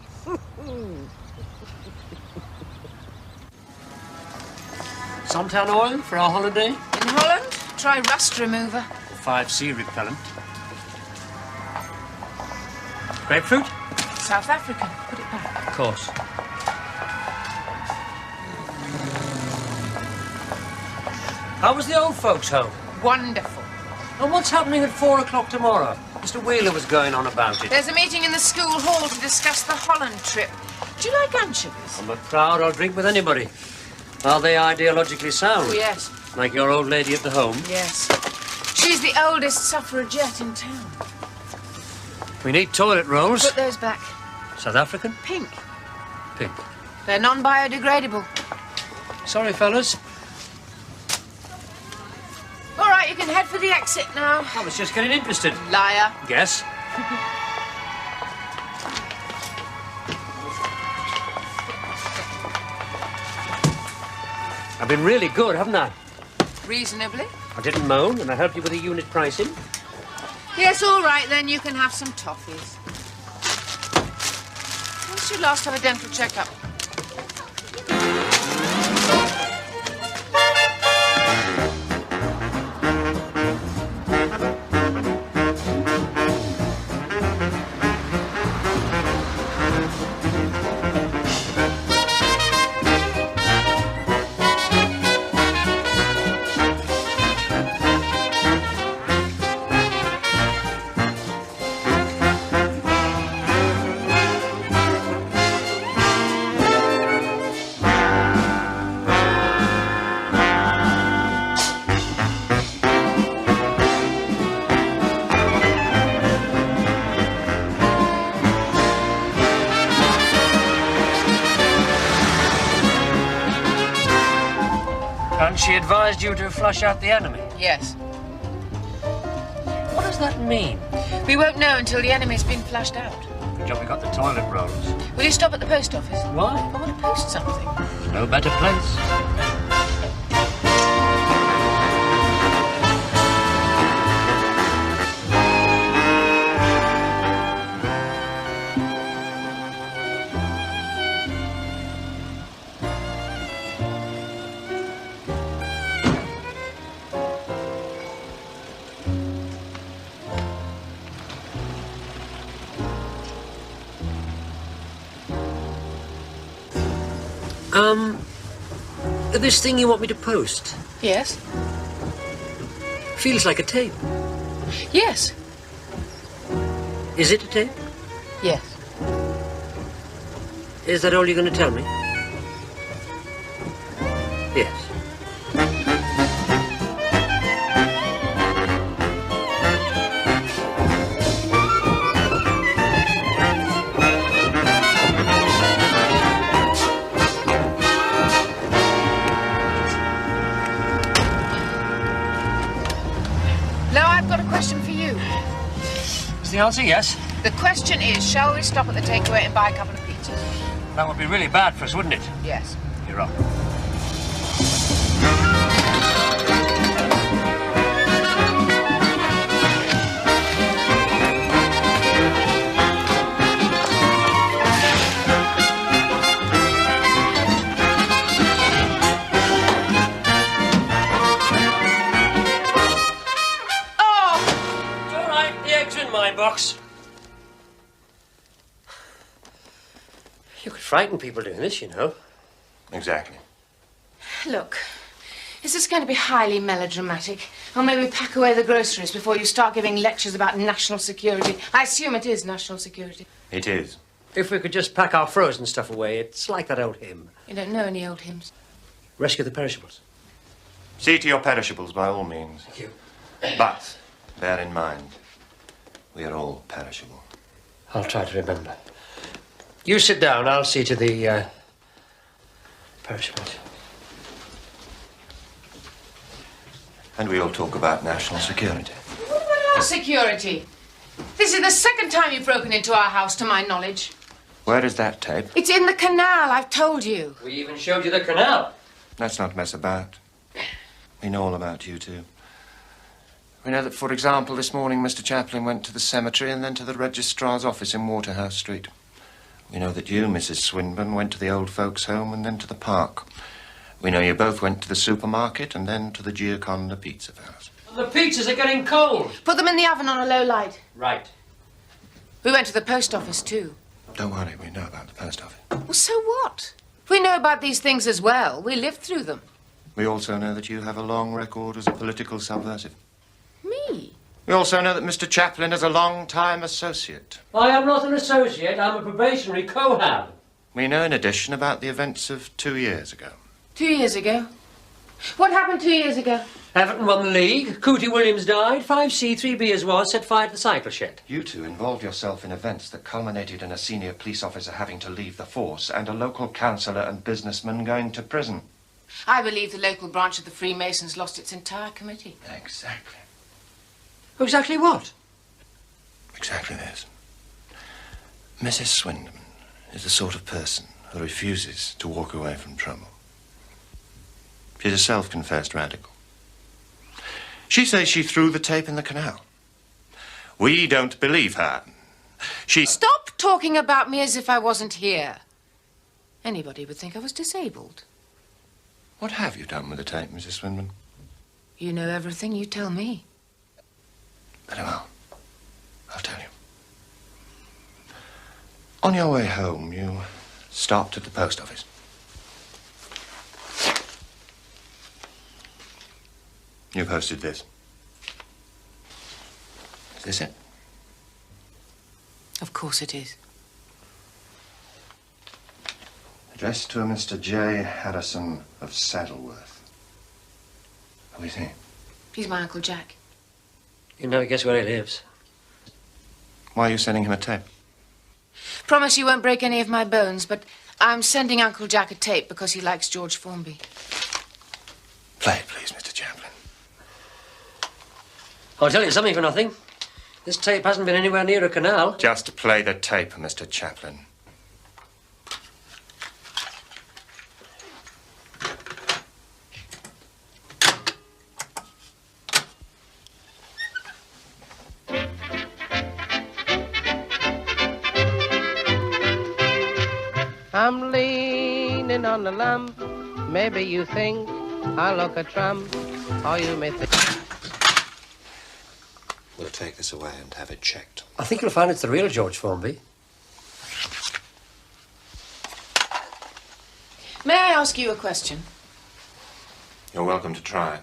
Suntan oil for our holiday? In Holland, try rust remover. 5C repellent. Grapefruit? South African. Put it back. Of course. How was the old folks' home? Wonderful. And what's happening at 4 o'clock tomorrow? Mr. Wheeler was going on about it. There's a meeting in the school hall to discuss the Holland trip. Do you like anchovies? I'm not proud I'll drink with anybody. Are they ideologically sound? Oh, yes. Like your old lady at the home? Yes. She's the oldest suffragette in town. We need toilet rolls. Put those back. South African? Pink. Pink. They're non-biodegradable. Sorry, fellas. All right, you can head for the exit now. I was just getting interested. Liar. Guess. I've been really good, haven't I? Reasonably. I didn't moan, and I helped you with the unit pricing. Yes, all right, then you can have some toffees. When did you last have a dental checkup? And she advised you to flush out the enemy? Yes. What does that mean? We won't know until the enemy's been flushed out. Good job we got the toilet rolls. Will you stop at the post office? Why? I want to post something. There's no better place. This thing you want me to post? Yes? Feels like a tape. Yes. Is it a tape? Yes. Is that all you're going to tell me? Yes. The answer, yes. The question is, shall we stop at the takeaway and buy a couple of pizzas? That would be really bad for us, wouldn't it? Yes. You're wrong. Box. You could frighten people doing this, you know. Exactly. Look, is this going to be highly melodramatic? Or maybe pack away the groceries before you start giving lectures about national security? I assume it is national security. It is. If we could just pack our frozen stuff away, it's like that old hymn. You don't know any old hymns. Rescue the perishables. See to your perishables, by all means. Thank you. But bear in mind, we are all perishable. I'll try to remember. You sit down. I'll see to the perishables. And we'll talk about national security. What about our security? This is the second time you've broken into our house, to my knowledge. Where is that tape? It's in the canal, I've told you. We even showed you the canal. Let's not mess about. We know all about you two. We know that, for example, this morning Mr. Chaplin went to the cemetery and then to the registrar's office in Waterhouse Street. We know that you, Mrs. Swinburne, went to the old folks' home and then to the park. We know you both went to the supermarket and then to the Gioconda Pizza House. And the pizzas are getting cold. Put them in the oven on a low light. Right. We went to the post office, too. Don't worry, we know about the post office. Well, so what? We know about these things as well. We lived through them. We also know that you have a long record as a political subversive. Me? We also know that Mr. Chaplin is a long-time associate. I am not an associate. I'm a probationary cohab. We know, in addition, about the events of 2 years ago. 2 years ago? What happened 2 years ago? Everton won the league. Cootie Williams died. 5C, 3B as was, set fire to the cycle shed. You two involved yourself in events that culminated in a senior police officer having to leave the force and a local councillor and businessman going to prison. I believe the local branch of the Freemasons lost its entire committee. Exactly. Exactly what? Exactly this. Mrs. Swinburne is the sort of person who refuses to walk away from trouble. She's a self-confessed radical. She says she threw the tape in the canal. We don't believe her. She... Stop talking about me as if I wasn't here. Anybody would think I was disabled. What have you done with the tape, Mrs. Swinburne? You know everything, you tell me. Very well. I'll tell you. On your way home, you stopped at the post office. You posted this. Is this it? Of course it is. Addressed to a Mr. J. Harrison of Saddleworth. Who is he? He's my Uncle Jack. You never guess where he lives. Why are you sending him a tape? Promise you won't break any of my bones, but I'm sending Uncle Jack a tape because he likes George Formby. Play, please, Mr. Chaplin. I'll tell you something for nothing. This tape hasn't been anywhere near a canal. Just play the tape, Mr. Chaplin. I'm leaning on the lamp. Maybe you think I look a tramp, or you may think... We'll take this away and have it checked. I think you'll find it's the real George Formby. May I ask you a question? You're welcome to try.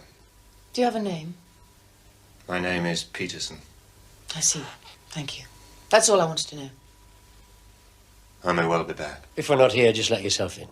Do you have a name? My name is Peterson. I see. Thank you. That's all I wanted to know. I may well be back. If we're not here, just let yourself in.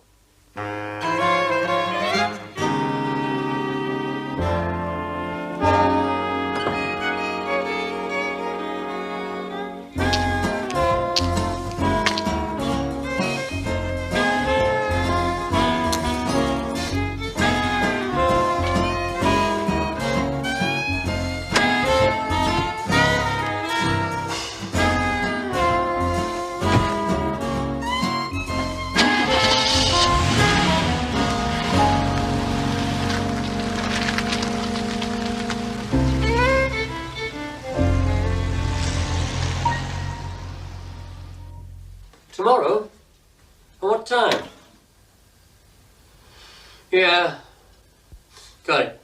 Tomorrow? At what time? Yeah. Got it.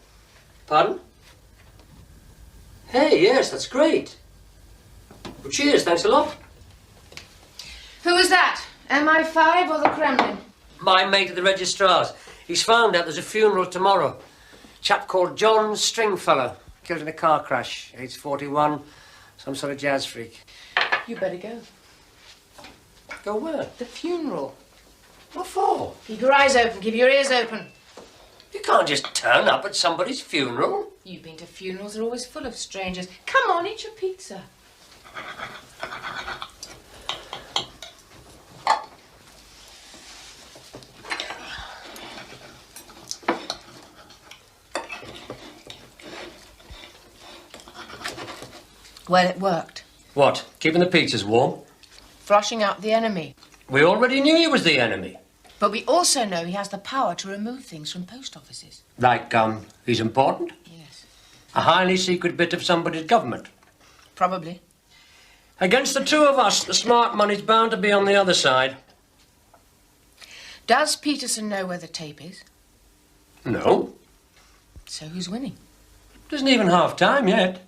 Pardon? Hey, yes, that's great. Well, cheers, thanks a lot. Who was that? MI5 or the Kremlin? My mate at the registrar's. He's found out there's a funeral tomorrow. Chap called John Stringfellow. Killed in a car crash. Age 41. Some sort of jazz freak. You better go. Go where? The funeral. What for? Keep your eyes open, keep your ears open. You can't just turn up at somebody's funeral. You've been to funerals, they're always full of strangers. Come on, eat your pizza. Well, it worked. What? Keeping the pizzas warm? Flushing out the enemy. We already knew he was the enemy. But we also know he has the power to remove things from post offices. Like, he's important? Yes. A highly secret bit of somebody's government? Probably. Against the two of us, the smart money's bound to be on the other side. Does Peterson know where the tape is? No. So who's winning? It isn't even half time yet.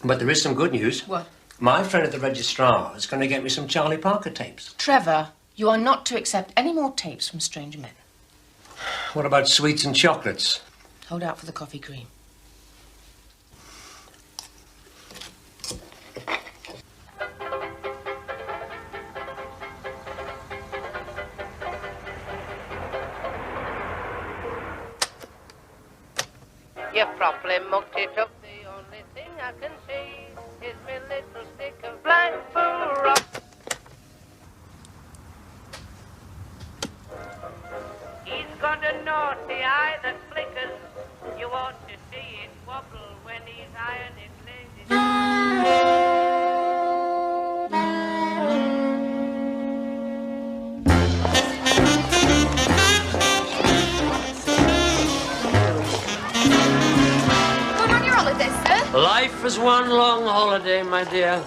But there is some good news. What? My friend at the registrar is going to get me some Charlie Parker tapes. Trevor, you are not to accept any more tapes from strange men. What about sweets and chocolates? Hold out for the coffee cream. You properly mucked it up. The only thing I can see is my little stick of blind fool rock. He's got a naughty eye that flickers. You ought to see it wobble when he's ironing lazy. Life is one long holiday, my dear.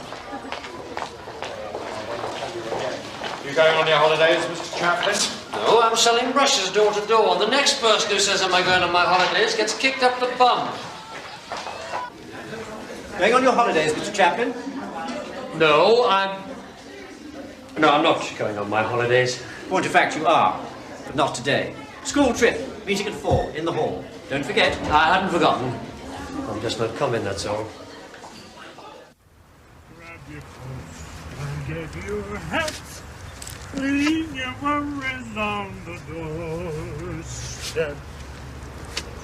You going on your holidays, Mr. Chaplin? No, I'm selling brushes door to door. The next person who says, am I going on my holidays, gets kicked up the bum. Going on your holidays, Mr. Chaplin? No, I'm not going on my holidays. Point of fact, you are, but not today. School trip, meeting at 4 in the hall. Don't forget. I hadn't forgotten. I'm just not coming, that's all. Grab your coat and get your hat. Leave your worries on the doorstep.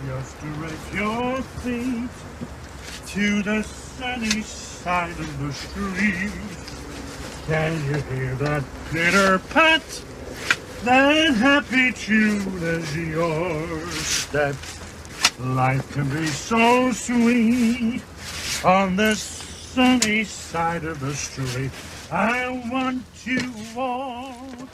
Just direct your feet to the sunny side of the street. Can you hear that pitter-pat? That happy tune as your step. Life can be so sweet On the sunny side of the street, I want to walk.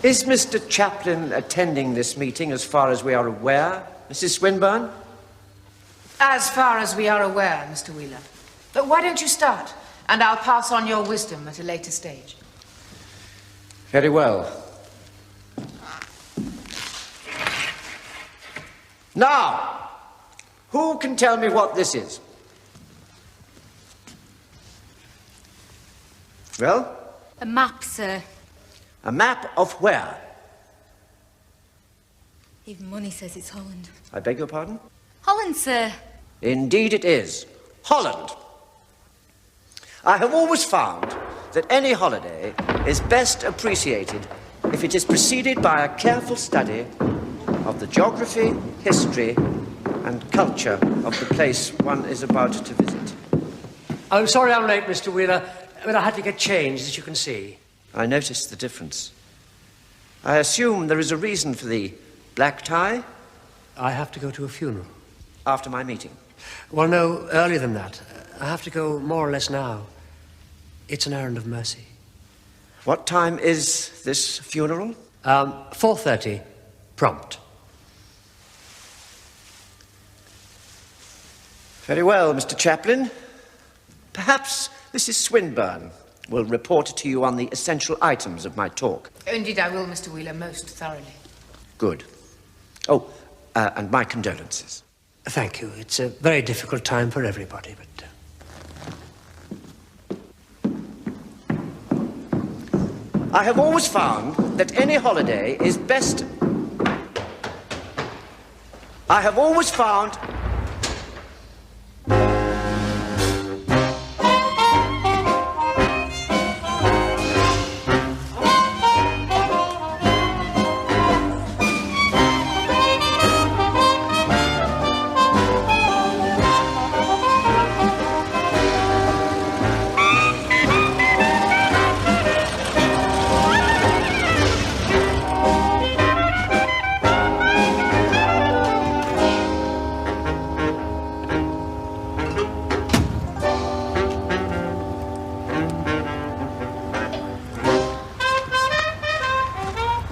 Is Mr. Chaplin attending this meeting as far as we are aware, Mrs. Swinburne? As far as we are aware, Mr. Wheeler. But why don't you start? And I'll pass on your wisdom at a later stage. Very well. Now, who can tell me what this is? Well? A map, sir. A map of where? Even Money says it's Holland. I beg your pardon? Holland, sir. Indeed it is. Holland. I have always found that any holiday is best appreciated if it is preceded by a careful study of the geography, history, and culture of the place one is about to visit. I'm sorry I'm late, Mr. Wheeler, but I had to get changed, as you can see. I noticed the difference. I assume there is a reason for the black tie? I have to go to a funeral. After my meeting? Well, no, earlier than that. I have to go more or less now. It's an errand of mercy. What time is this funeral? 4:30, prompt. Very well, Mr. Chaplin. Perhaps Mrs. Swinburne will report to you on the essential items of my talk. Indeed, I will, Mr. Wheeler, most thoroughly. Good. Oh, and my condolences. Thank you. It's a very difficult time for everybody, but... I have always found that any holiday is best... I have always found...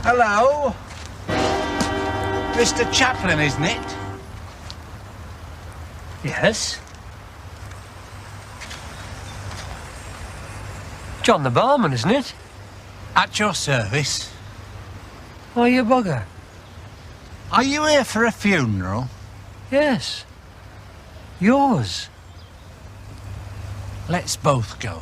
Hello? Mr. Chaplin, isn't it? Yes? John the barman, isn't it? At your service. Oh, you bugger. Are you here for a funeral? Yes. Yours. Let's both go.